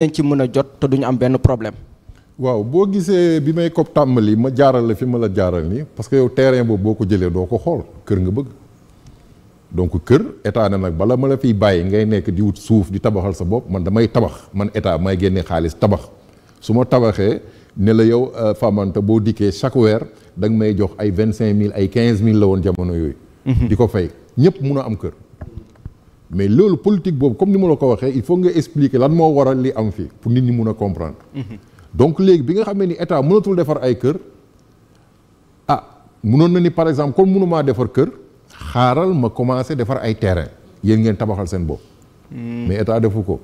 dañ ci mën a jot te duñu am benn problème. waaw boo gisee bi may ko tàmbali ma jaaral la fi ma la jaaral nii parce que yow terrain boobu boo ko jëlee doo ko xool kër nga bëgg donc kër état ne nag bala ma la fiy bàyyi ngay nekk di wut suuf di tabaxal sa bopp man damay tabax man état may génne xaalis tabax su ma tabaxee ne la yow Famanta boo dikkee chaque weer da nga may jox ay 25 000 ay 15 000 la woon jamono yooyu. di ko fay ñëpp mun a am kër. mais loolu politique boobu comme ni ma la ko waxee il faut nga expliquer lan moo waral li am fii pour nit ñi mun a comprendre. donc léegi bi nga xamee ni état mënatul defar ay kër munoon na ni par exemple comme mënumaa defar kër xaaral ma commencé defar ay terrain yéen ngeen tabaxal seen bopp. mais état defu ko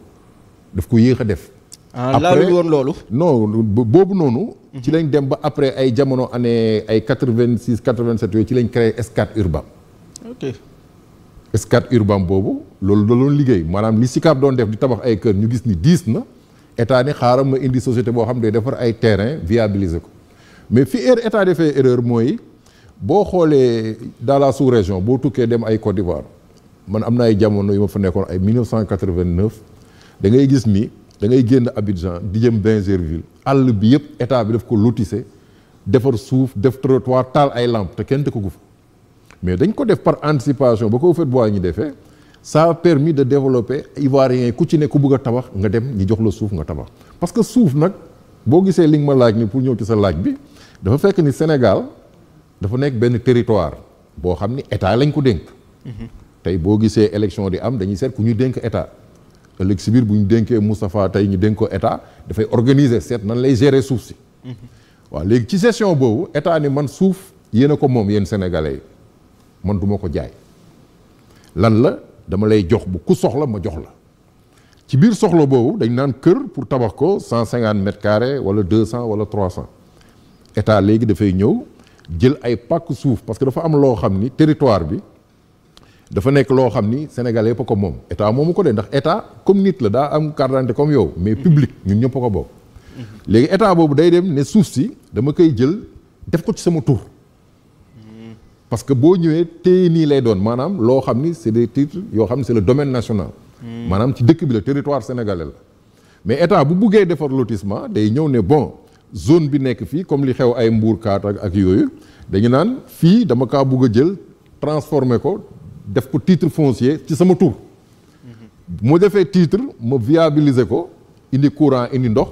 daf ko yéex a def. laalul woon loolu. non boobu noonu. ci lañ dem ba après ay jamono année ay 86 87 yooyu ci lañ créé Scat Urbam. ok. Scat Urbam boobu loolu da doon liggéey maanaam li SICAP doon def di tabax ay kër ñu gis ni diis na état ni xaaral ma indi société boo xam ne day defar ay terrain viabiliser ko mais fi état defee erreur mooy boo xoolee dans la sous-région boo tukkee dem ay Côte d'Ivoire man am na ay jamono yu ma fa nekkoon ay 1989 da ngay gis ni da ngay génn Abidjan di jëm Bingerville àll bi yëpp état bi daf ko lotissé defar suuf def trottoir taal ay lampe te kenn dëkku fa mais dañ ko def par anticipation ba ko Houphouët-Boigny ñu defee ça a permis de développer ivoiriens yi ku ci ne ku bëgg a tabax nga dem ñi jox la suuf nga tabax parce que suuf nag boo gisee li nga ma laaj ni pour ñëw ci sa laaj bi dafa fekk ni Sénégal dafa nekk benn territoire boo xam ni état lañ ko dénk. tey boo gisee élection di am dañuy seet ku ñu dénk état ëllëg si biir bu ñu dénkee Moustapha tey ñu dénk ko état dafay organiser seet nan lay gérer suuf si. waaw léegi ci gestion boobu état ni man suuf yéen a ko moom yéen sénégalais yi. man du ma ko jaay lan la dama lay jox bu ku soxla ma jox la ci biir soxla boobu dañ naan kër pour tabax ko 150 mètres carrés wala 200 wala 300 état léegi dafay ñëw jël ay pàkk suuf parce que dafa am loo xam ni territoire bi dafa nekk loo xam ni sénégalais yëpp a ko moom état moomu ko de ndax état comme nit la daa am carte d'identité comme yow mais public ñun ñëpp a ko bokk. léegi état boobu day dem ne suuf si dama koy jël def ko ci sama tur. parce que boo ñëwee téye nii lay doon maanaam loo xam ni c'est des titres yoo xam ni c'est le domaine national. maanaam ci dëkk bi la territoire sénégalais la. mais état bu buggee defar lotissement day ñëw ne bon zone bi nekk fii comme li xew ay Mbourkat ak yooyu dañu naan fii dama kaa bugg a jël transformer ko def ko titre foncier ci sama tur. mu defee titre ma viabiliser ko indi courant indi ndox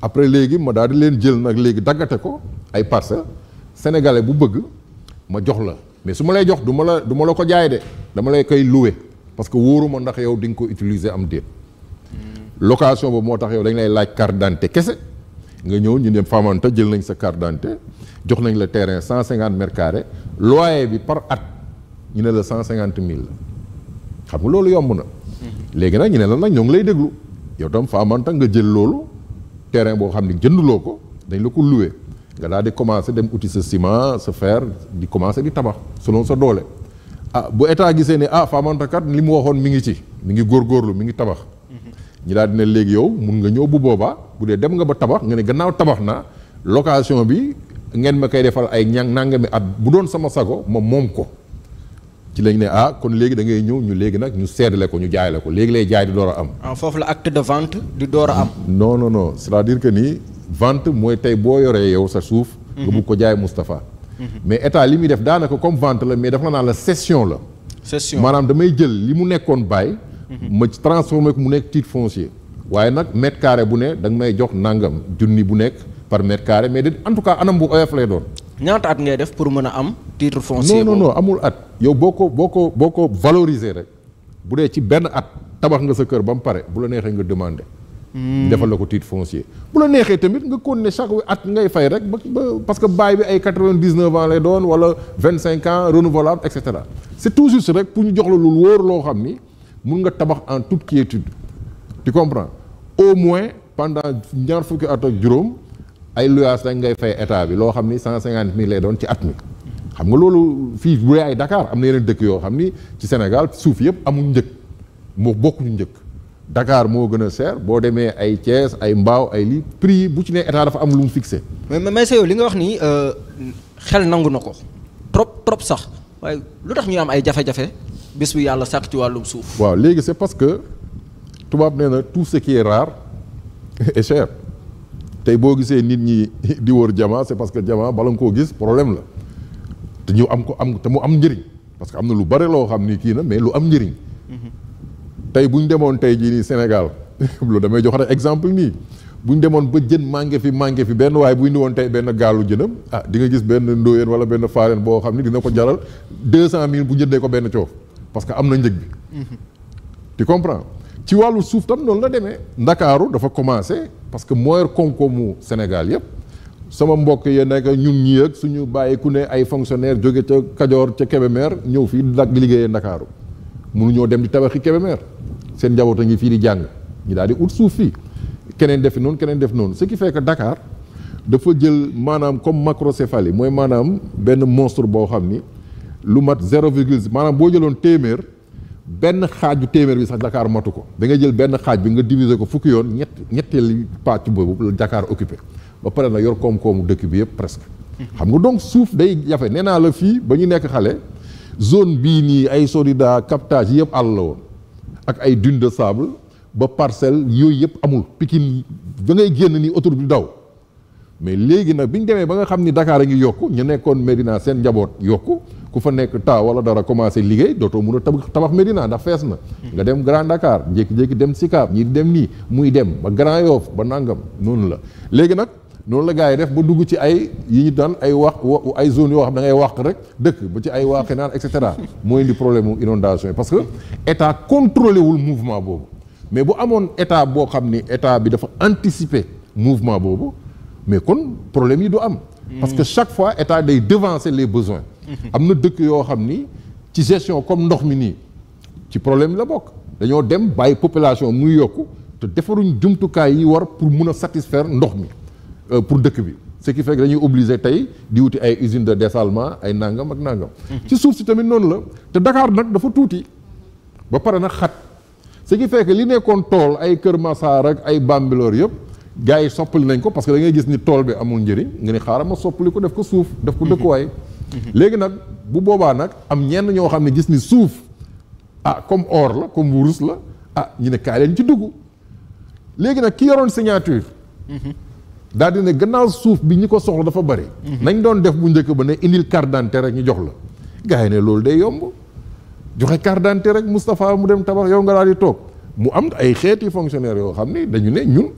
après léegi ma daal di leen jël nag léegi daggate ko ay parcelles sénégalais bu bëgg. ma jox la mais su ma lay jox du ma la ko jaay de dama lay koy louer parce que wóoruma ndax yow di nga ko utiliser am déet. location boobu moo tax yow dañ lay laaj carte d'identité kese nga ñëw ñu ne Famanta jël nañ sa carte d'identité jox nañ la terrain 150 mètres carrés loyer bi par at ñu ne la 150 000 la xam nga loolu yomb na. léegi nag ñu ne la nag ñoo ngi lay déglu yow tam Famanta nga jël loolu terrain boo xam ne jënduloo ko dañ la ko louer. nga daal di commencer dem uti sa ciment sa fer di commencer di tabax selon sa doole bu état gisee ne Famanta kat li mu waxoon mi ngi ci mi ngi góorgóorlu mi ngi tabax ñi daal di ne léegi yow mun nga ñëw bu boobaa bu dee dem nga ba tabax nga ne gannaaw tabax naa location bi ngeen ma koy defal ay nangami at bu doon sama sago ma moom ko ci lañ ne kon léegi da ngay ñëw ñu léegi nag ñu seddale ko ñu jaay la ko léegi lay jaay di door a am. foofu la acte de vente di door a am. non c'est-à-dire que ni. vente mooy tey boo yoree yow sa suuf. nga bugg ko jaay Moustapha. mais état li muy def daanaka comme vente la mais dafa la naan la cession la. cession maanaam damay jël li mu nekkoon bail. ma transformé ko mu nekk titre foncier. waaye nag mètre carré bu ne da nga may jox nangam junni bu nekk par mètre carré mais en tout cas anam bu oyof lay doon. ñaata at ngay def pour mën a am titre foncier. non amul at. yow boo ko valoriser rek bu dee ci benn at tabax nga sa kër ba mu pare bu la neexee nga demander. defal la ko titre foncier bu la neexee tamit nga continuer chaque at ngay fay rek ba parce que bail bi ay 99 ans lay doon wala 25 ans renouvelable et cetera c'est tout juste rek pour ñu jox la lu wóor loo xam ni mun nga tabax en toute quiétude tu comprends au moins pendant ñaar fukki at ak juróom ay luyaas rek ngay fay état bi loo xam ni 150 000 lay doon ci at mi xam nga loolu fii bu dee ay Dakar am na yeneen dëkk yoo xam ni ci Sénégal suuf yëpp amuñ njëkk moo bokkuñu njëkk. Dakar moo gën a cher boo demee ay Thiès ay Mbao ay lii prix bu ci ne état dafa am lu mu fixé. mais yow li nga wax nii xel nangu na ko trop sax waaye lu tax ñuy am ay jafe-jafe bés bu yàlla sàkk ci wàllum suuf. waaw léegi c'est parce que tubaab nee na tout ce qui est rare est cher tey boo gisee nit ñi di wër jamaa c'est parce que jamaa bala nga koo gis problème la te ñu te mu am njëriñ parce que am na lu bare loo xam ni kii na mais lu am njëriñ tey bu ñu demoon tey jii nii Sénégal loolu damay jox rek exemple nii bu ñu demoon ba jën manqué fi benn waaye bu indi woon tey benn gaalu jënam di nga gis benn ndóoyeen wala benn faareen boo xam ni dina ko jaral 200 000 bu jëndee ko benn coof parce que am na njëg bi. tu comprends ci wàllu suuf tam noonu la demee. Ndakaaru dafa commencé parce que mooy koom-koomu Sénégal yëpp sama mbokk yi nekk ñun ñii ak suñu bàyyi ku ne ay fonctionnaire jóge ca Kajoor ca Kébémer ñëw fii di liggéeyee Ndakaaru mënuñoo dem di tabaxi Kébémer seen njaboot a ngi fii di jàng ñi daal di ut suuf fii. keneen def noonu ce qui fait que Dakar dafa jël maanaam comme macrocéphalie mooy maanaam benn monstre boo xam ni lu mat 0,, maanaam boo jëloon téeméer benn xaaju téeméer bi sax Dakar matu ko da nga jël benn xaaj bi nga diviser ko fukki yoon ñetteelu pàcc boobu la Dakar occupé ba pare na yor koom-koomu dëkk bi yëpp presque. xam nga donc suuf day jafe nee naa la fii ba ñu nekk xale zone bii nii ay Sodida captage yëpp àll la woon ak ay dunes de sable. ba parcelle yooyu yëpp amul Pikine ba ngay génn ni autoroute bi daw mais léegi nag bi ñu demee ba nga xam ni Dakar a ngi yokku ñu nekkoon Médina seen njaboot yokku ku fa nekk taa wala dara commencé liggéey dootoo mun a tabax Médina ndax fees na. nga dem Grand Dakar jékki-jékki dem Sicap ñi dem nii muy dem ba Grand Yoff ba nangam noonu la. léegi nag noonu la gars yi def ba dugg ci ay yi ñu daan ay ay zones yoo xam da ngay wàq rek dëkk ba ci ay waaqi naan et cetera mooy indi problème mu inondation yi parce que état contrôlé wul mouvement boobu. mais bu amoon état boo xam ni état bi dafa anticiper mouvement boobu mais kon problème yi du am. parce que chaque fois état day devancer les besoins. am na dëkk yoo xam ni ci gestion comme ndox mi nii ci problème la bokk dañoo dem bàyyi population muy yokku te defaruñ jumtukaay yi war pour mun a satisfaire ndox mi pour dëkk bi ce qui fait que dañuy obligé tey di wuti ay usines de dessalement ay nangam ak nangam. ci suuf si tamit noonu la te Dakar nag dafa tuuti ba pare nag xat. ce qui fait que li nekkoon tool ay Kër Massar ak ay Bambilor yëpp gars yi soppali nañ ko parce que da ngay gis ni tool bi amul njëriñ nga ni xaaral ma soppali ko def ko suuf def ko dëkkuwaay. léegi nag bu boobaa nag am ñenn ñoo xam ne gis ni suuf comme or la comme wurus la ñu ne kaay leen ci dugg léegi nag ki yoroon signature. daal di ne gannaaw suuf bi ñi ko soxla dafa bari. nañ doon def bu njëkk ba ne indil carte d'identité rek ñu jox la gars yi ne loolu day yomb. joxe carte d'identité rek Moustapha mu dem tabax yow nga daal di toog mu am ay xeeti fonctionnaires yoo xam ni dañu ne ñun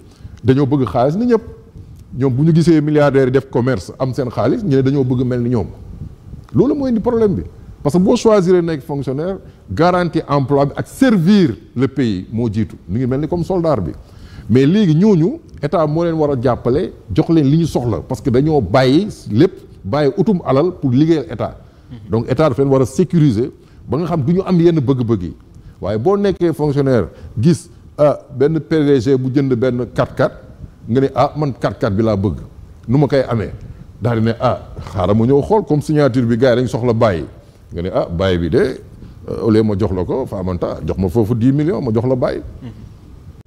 dañoo bëgg xaalis ni ñëpp ñoom bu ñu gisee milliardaires yi def commerce am seen xaalis ñu ne dañoo bëgg mel ni ñoom loolu mooy indi problème bi parce que boo choisir nekk fonctionnaire garantie emploi bi ak servir le pays moo jiitu mi ngi mel ni comme soldat bi mais léegi ñooñu état moo leen war a jàppale jox leen li ñu soxla parce que dañoo bàyyi lépp bàyyi utum alal pour liggéeyal état donc état dafa leen war a sécuriser ba nga xam du ñu am yenn bëgg-bëgg yi waaye boo nekkee fonctionnaire gis benn PDG bu jënd benn 4x4 nga ne man 4x4 bi laa bëgg nu ma koy amee daal di ne xaaral ma ñëw xool comme signature bi gars yi dañ soxla bàyyi nga ne bàyyi bi de au lieu ma jox la ko Famanta jox ma foofu 10 millions ma jox la bàyyi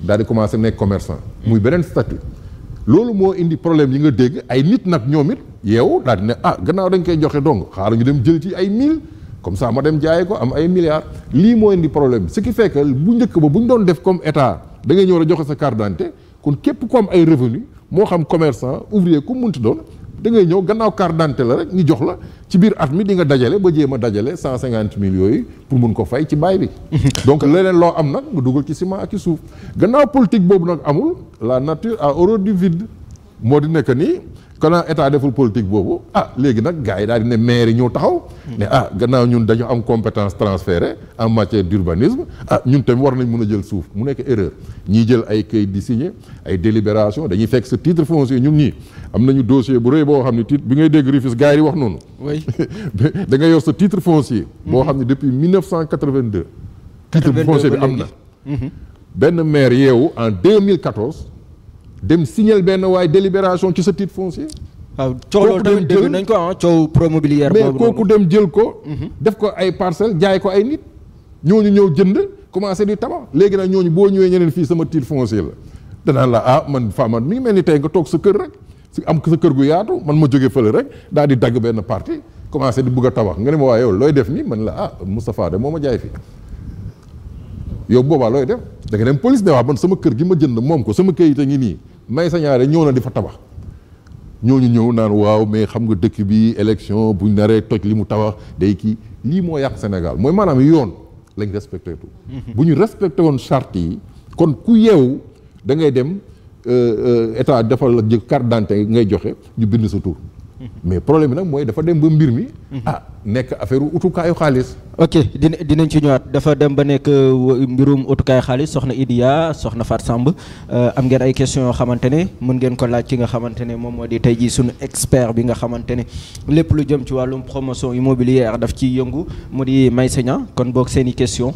daal di commencé nekk commerçant muy beneen statut loolu moo indi problème yi nga dégg ay nit nag ñoom it yeewu daal di ne gannaaw dañ koy joxe dong xaaral ñu dem jël ci ay 1000 comme ça ma dem jaaye ko am ay milliards lii moo indi problème ce qui fait que bu njëkk ba bu ñu doon def comme état da ngay ñëw a joxe sa carte d'identité kon képp ku am ay revenu moo xam commerçant ouvrier ku munti doon da ngay ñëw gannaaw carte d'identité la rek ñu jox la ci biir at mi di nga dajale ba jéem a dajale 150 000 yooyu pour mun ko fay ci baay bi donc leneen loo am nag nga dugal ci ciment ak ci suuf gannaaw politique boobu nag amul la nature a horreur du vide moo di nekk nii quand état deful politique boobu léegi nag gars yi daal di ne maire yi ñëw taxaw ne gannaaw ñun dañu am compétence transférée en matière d'urbanisme ñun tamit war nañ mën a jël suuf mu nekk erreur ñii jël ay këyit di signer ay délibération dañuy fekk sa titre foncier ñun ñii am nañu dossier bu rëy boo xam ne titre bi ngay dégg Rufisque gars yi di wax noonu oui da ngay yor sa titre foncier boo xam ne depuis 1982 titre foncier bi am na benn maire yeewu en 2014 dem signal benn waaye délibération ci sa titre foncier. waaw coow loolu tamit dégg nañ ko coow promobilière mais kooku dem jël ko. def ko ay parcelles jaay ko ay nit. ñooñu ñëw jënd commencé di tabax léegi nag ñooñu boo ñëwee ñeneen fii sama titre foncier la danaan la man Fama mi ngi mel ni tey nga toog sa kër rek si am sa kër gu yaatu man ma jógee fële rek daal di dagg benn partie commencé di bugg a tabax nga ne ma waa yow looy def nii man la Moustapha de moo ma jaay fii yow boobaa looy def da nga dem police ne waa man sama kër gi ma jënd moom ko sama këyit a ngi nii may sa ñaare ñëw na di fa tabax ñooñu ñëw naan waaw mais xam nga dëkk bi élection buñ naree toj li mu tabax day kii lii moo yàq Sénégal mooy maanaam yoon lañ respecté tout bu ñu respecté woon charte yi kon ku yeewu da ngay dem état defal la jël carte d'identité ngay joxe ñu bind sa tur mais problème bi nag mooy dafa dem ba mbir mi nekk affaire utukaayu xaalis. ok dinañ ci ñëwaat dafa dem ba nekk mbirum utukaayu xaalis soxna Idiya soxna Fatou Samb am ngeen ay questions yoo xamante ne mën ngeen ko laaj ki nga xamante ne moom moo di tey jii suñu expert bi nga xamante ne lépp lu jëm ci wàllum promotion immobilière daf ciy yëngu mu di Meissa Niang kon boog seen i question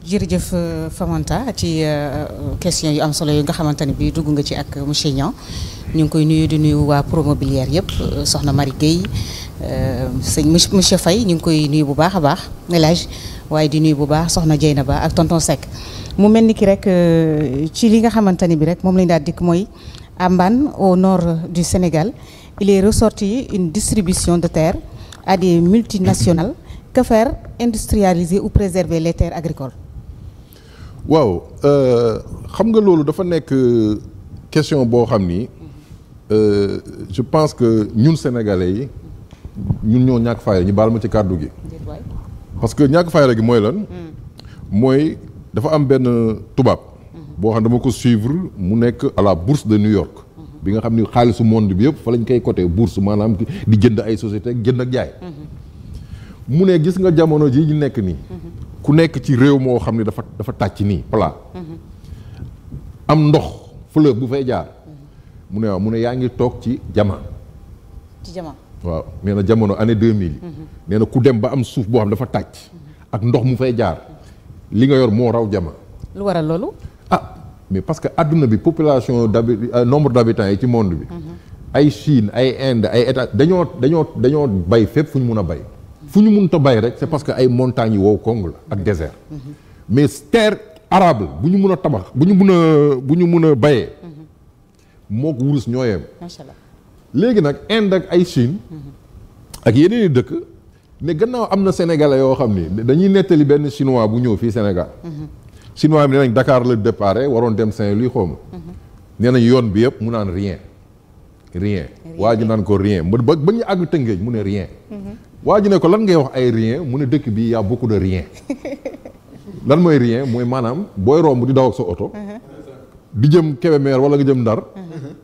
jërëjëf Famanta ci question yu am solo yi nga xamante ne bii dugg nga ci ak monsieur Niang ñu ngi koy nuyu di nuyu waa Promobilière yëpp soxna Marie Guèye sëñ monsieur Faye ñu ngi koy nuyu bu baax a baax El Hadj waaye di nuyu bu baax soxna Dieynaba ak tonton Seck mu mel ni ki rek ci li nga xamante ne bi rek moom lañu daal dikk mooy à Mbane au nord du Sénégal il est ressorti une distribution de terre à des multinationales. Que faire? Industrialiser ou préserver les terres agricoles? waaw xam nga loolu dafa nekk question boo xam ni je pense que ñun sénégalais yi ñun ñoo ñàkk fayda ñu baal ma ci kàddu gi. parce que ñàkk fayda gi mooy lan. mooy dafa am benn tubaab. boo xam dama ko suivre mu nekk à la bourse de New York. bi nga xam ni xaalisu monde bi yëpp fa lañ koy coté bourse maanaam di jënd ay société jënd ak jaay. mu ne gis nga jamono ji ñu nekk nii. ku nekk ci réew moo xam ne dafa tàcc nii plat. am ndox fleuve bu fay jaar. mu ne waaw mu ne yaa ngi toog ci jama. ci jama. waaw nee na jamono année 2000 yi. nee na ku dem ba am suuf boo xam dafa tàcc. ak ndox mu fay jaar. li nga yor moo raw jama. lu waral loolu. mais parce que adduna bi population nombre d'habitants yi ci monde bi. ay Chine ay Inde ay États dañoo bay fépp fu ñu mun a bay. fu ñu mënut a bay rek c'est parce que ay montagnes yi wow kong la ak désert. mais terre arable bu ñu mun a tabax bu ñu mun a bayee. moo ko wurus ñoo yem. macha allah léegi nag Inde ak ay Chine. ak yeneen i dëkk. ne gannaaw am na sénégalais yoo xam ni dañuy nettali benn chinois bu ñëw fii Sénégal. chinois bi nee nañ Dakar la départ waroon dem Saint-Louis xaw ma. nee nañ yoon bi yëpp mu naan rien. waa ji naan ko rien ba ñu àgg Tëngéej mu ne rien. waa ji ne ko lan ngay wax ay rien mu ne dëkk bi y a beaucoup de rien. lan mooy rien mooy maanaam booy romb di daw ak sa oto. di jëm Kébémer wala nga jëm Ndar.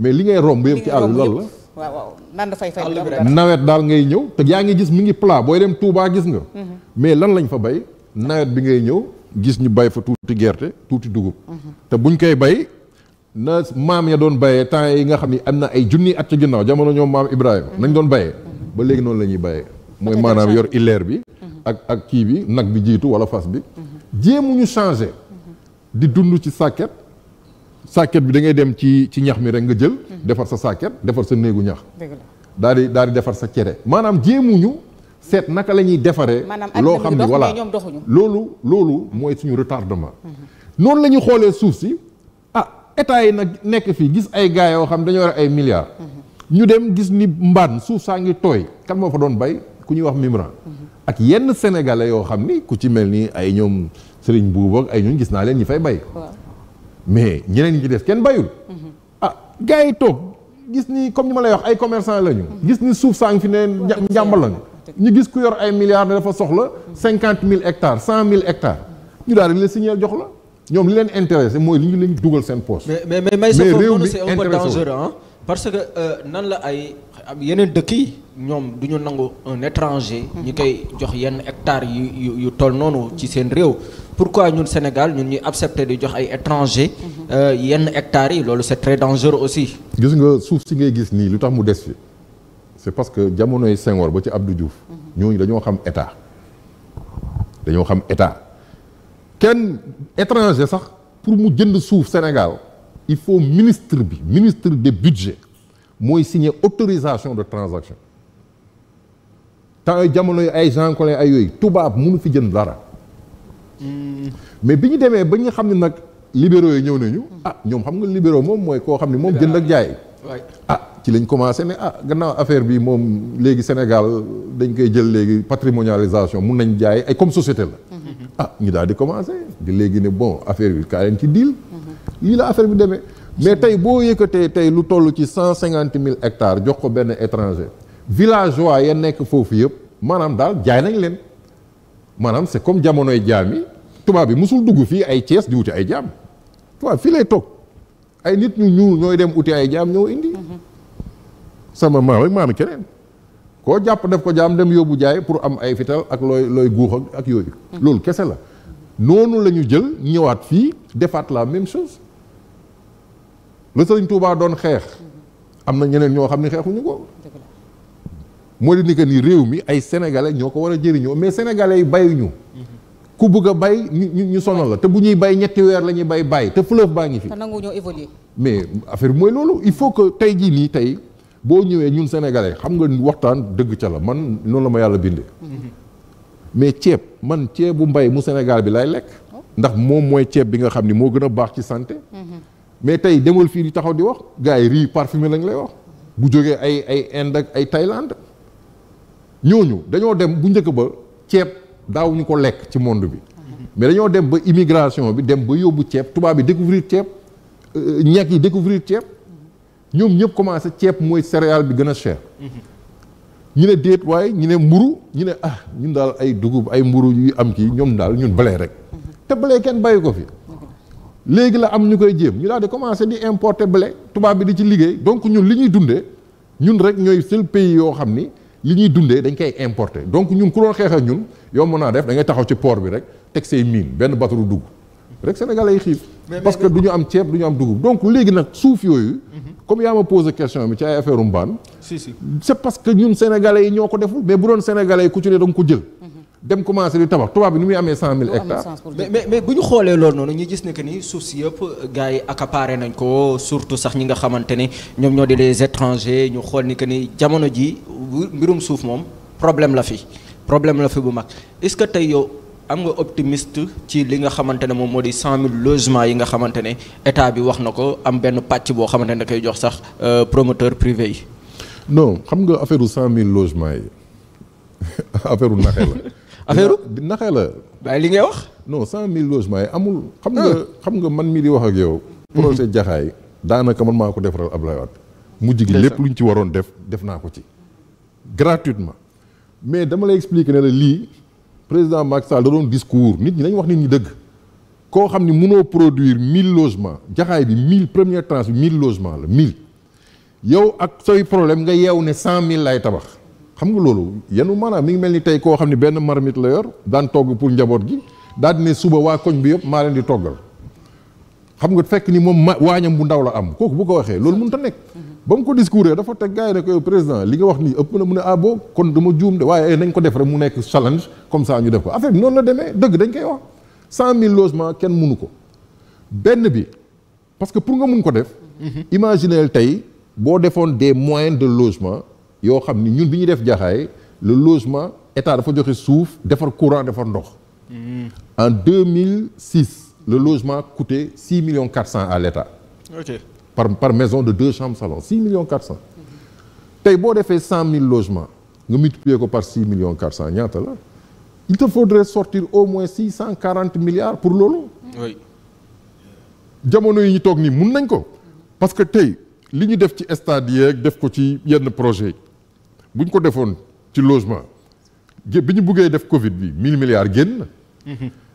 mais li ngay romb yëpp ci àll bi lan la. waaw nan dafay fay nawet daal ngay ñëw te yaa ngi gis mi ngi plat booy dem Touba gis nga. mais lan lañ fa bay nawet bi ngay ñëw gis ñu bay fa tuuti gerte tuuti dugub. te buñ koy bay na maam ya doon bayee temps yi nga xam ni am na ay junni at ci ginnaaw jamono ñoom maam Ibrahima nañ doon bayee. ba léegi noonu la ñuy bayee. mooy maanaam yor illeer bi. ak kii bi nag bi jiitu wala fas bi. jéemuñu changé. di dund ci sàkket. sàkket bi da ngay dem ci ñax mi rek nga jël. defar sa sàkket defar sa néegu ñax. daal di defar sa cere. maanaam jéemuñu seet naka la ñuy defaree. loo xam ni voilà loolu mooy suñu retardement. noonu la ñuy xoolee suuf si état yi nag nekk fii gis ay gars yoo xam dañoo war ay milliards. ñu dem gis ni mbaan suuf saa ngi tooy kan moo fa doon bay ku ñuy wax Mimran. ak yenn sénégalais yoo xam ni ku ci mel ni ay ñoom Serigne Boubou ak ay ñun gis naa leen ñi fay bay. mais ñeneen ñi ci des kenn bayul. gars yi toog gis ni comme ni ma lay wax ay commerçant lañu. gis ni suuf saa ngi fi ne njàmbalan ñu gis ku yor ay milliards ne dafa soxla 50 000 hectares 100 000 hectares ñu daal di la signer jox la ñoom li leen intéressé mooy li ñu leen dugal seen poche. mais réew mi c'est un peu dangereux parce que nan la ay yeneen dëkk yi ñoom du ñu nangu un étranger. ñu koy jox yenn hectares yu toll noonu ci seen réew. pourquoi ñun Sénégal ñun ñuy accepter di jox ay étranger yenn hectares yi loolu c'est très dangereux aussi. gis nga suuf si ngay gis nii lu tax mu des fi c'est parce que jamonoy Senghor ba ci Abdou Diouf ñooñu dañoo xam état kenn étranger sax pour mu jënd suuf Sénégal il faut ministre des budgets mooy signer autorisation de transaction temps jamono yi ay Jean Collin ay yooyu tubaab mënu fi jënd dara. mais bi ñu demee ba ñu xam ne nag libéraux yi ñëw nañu. ñoom xam nga libéraux moom mooy koo xam ne moom jënd ak jaay. ci lañ commencé ne gannaaw affaire bi moom léegi Sénégal dañ koy jël léegi patrimonialisation mun nañ jaay ay comme société la ñu daal di commencé di léegi ne bon affaire bi kaa leen ci deal lii la affaire bi demee mais tey boo yëkkatee tey lu toll ci 150 000 hectares jox ko benn étranger villageois ya nekk foofu yëpp maanaam daal jaay nañ leen maanaam c'est comme jamonoy jaam yi tubaab bi musul dugg fii ay Thiès di wuti ay jaam tubaab fii lay toog ay nit ñu ñuul ñooy dem uti ay jaam ñoo indi sama maam rek maami keneen koo jàpp def ko jaam dem yóbbu jaay pour am ay fital ak looy guux ak yooyu loolu kese la noonu la ñu jël ñëwaat fii defaat la même chose la Sëriñ Tuubaa doon xeex am na ñeneen ñoo xam ne xeexuñu ko moo di ni que ni réew mi ay sénégalais ñoo ko war a jëriñoo mais sénégalais yi bayuñu ku bëgg a bay ñu sonal la te bu ñuy bay ñetti weer la ñuy bay te fleuve baa ngi fi. te nangu ñoo évoluer. mais affaire bi mooy loolu il faut que tey jii nii tey boo ñëwee ñun sénégalais xam nga waxtaan dëgg ca la man noonu la ma yàlla bindee. mais ceeb man ceebu mbay mu Sénégal bi lay lekk. ndax moom mooy ceeb bi nga xam ni moo gën a baax ci santé. mais tey demal fii di taxaw di wax gars yi riz parfumé lañ lay wax bu jógee ay Inde ak ay Thaïlande ñooñu dañoo dem bu njëkk ba ceeb daawuñu ko lekk ci monde bi mais dañoo dem ba immigration bi dem ba yóbbu ceeb tubaab bi découvrir ceeb ñekk yi découvrir ceeb ñoom ñëpp commencé ceeb mooy céréale bi gën a cher ñu ne déet waaye ñu ne mburu ñu ne ñun daal ay dugub ay mburu yu am kii ñoom daal ñun blé rek te blé kenn bàyyi ko fi léegi la am ñu koy jéem ñu daal di commencé di importer blé tubaab bi di ci liggéey donc ñun li ñuy dundee ñun rek ñooy seul pays yoo xam ni li ñuy dundee dañ koy importer donc ñun ku doon xeex ak ñun yow mën naa def da ngay taxaw ci port bi rek teg say mine benn bateau dugg rek Sénégalais yi xiif parce que du ñu am ceeb du ñu am dugub donc léegi nag suuf yooyu comme yaa ma posé question bi ci ay affaire mbaan c'est parce que ñun Sénégalais yi ñoo ko deful mais bu doon Sénégalais yi ku ci ne da nga ko jël dem commencé di tabax tubaab bi ni muy amee 100 000 hectares. mais bu ñu xoolee loolu noonu ñu gis ne que ni suuf si yëpp gars yi accaparé nañ ko surtout sax ñi nga xamante ne ñoom ñoo di les étrangers ñu xool ni que ni jamono ji mbirum suuf moom problème la fi bu mag est-ce que tey yow am nga optimiste ci li nga xamante ne moom moo di 100 000 logements yi nga xamante ne état bi wax na ko am benn pàcc boo xamante ne da koy jox sax promoteur privé yi. non xam nga affaire 100 000 logements yi affaire naxe la. affaire naxee la. waaye li ngay wax. non 100 000 logements yi amul. xam nga man mii di wax ak yow. projet Jaxaay daanaka man maa ko defaral Abdoulaye Wade. mujj gi lépp luñ ci waroon def naa ko ci. gratuitement. mais dama lay expliquer ne la lii président Macky Sall da doon discours nit ñi dañ wax nit ñi dëgg. koo xam ni mënoo produire 1000 logements Jaxaay bi 1000 première tranche bi 1000 logements la 1000. yow ak say problème nga yeewu ne 100 000 lay tabax. xam nga loolu yenu maanaam mi ngi mel ni tey koo xam ne benn marmite la yor daan togg pour njaboot gi daal di ne suba waa koñ bi yëpp maa leen di toggal xam nga fekk ni moom waañam bu ndaw la am kooku bu ko waxee loolu mënut a nekk. ba mu ko discouré dafa teg gars yi ne ko président li nga wax nii ëpp na mu ne bon kon dama juum de waaye nañ ko def rek mu nekk challenge comme ça ñu def ko affaire bi noonu la demee dëgg dañ koy wax 100 000 logements kenn mënu ko benn bi parce que pour nga mun ko def. imaginez tey boo defoon des moyens de logement. yoo xam ni ñun bi ñuy def Jaxaay le logement état dafa joxe suuf defar courant defar ndox. En 2006 le logement coûtait 6 400 000 à l'état. ok par maison de 2 chambres salon 6 400 000. tey boo defee 100 000 logements nga multiplier ko par 6 400 000 ñaata la. il te faudrait sortir au moins 640 milliards pour loolu. oui. jamono yi ñu toog nii mun nañ ko. parce que tey li ñu def ci stade yeeg def ko ci yenn projet yi. bu ñu ko defoon ci logement bi ñu buggee def Covid bi 1000 milliards génn na.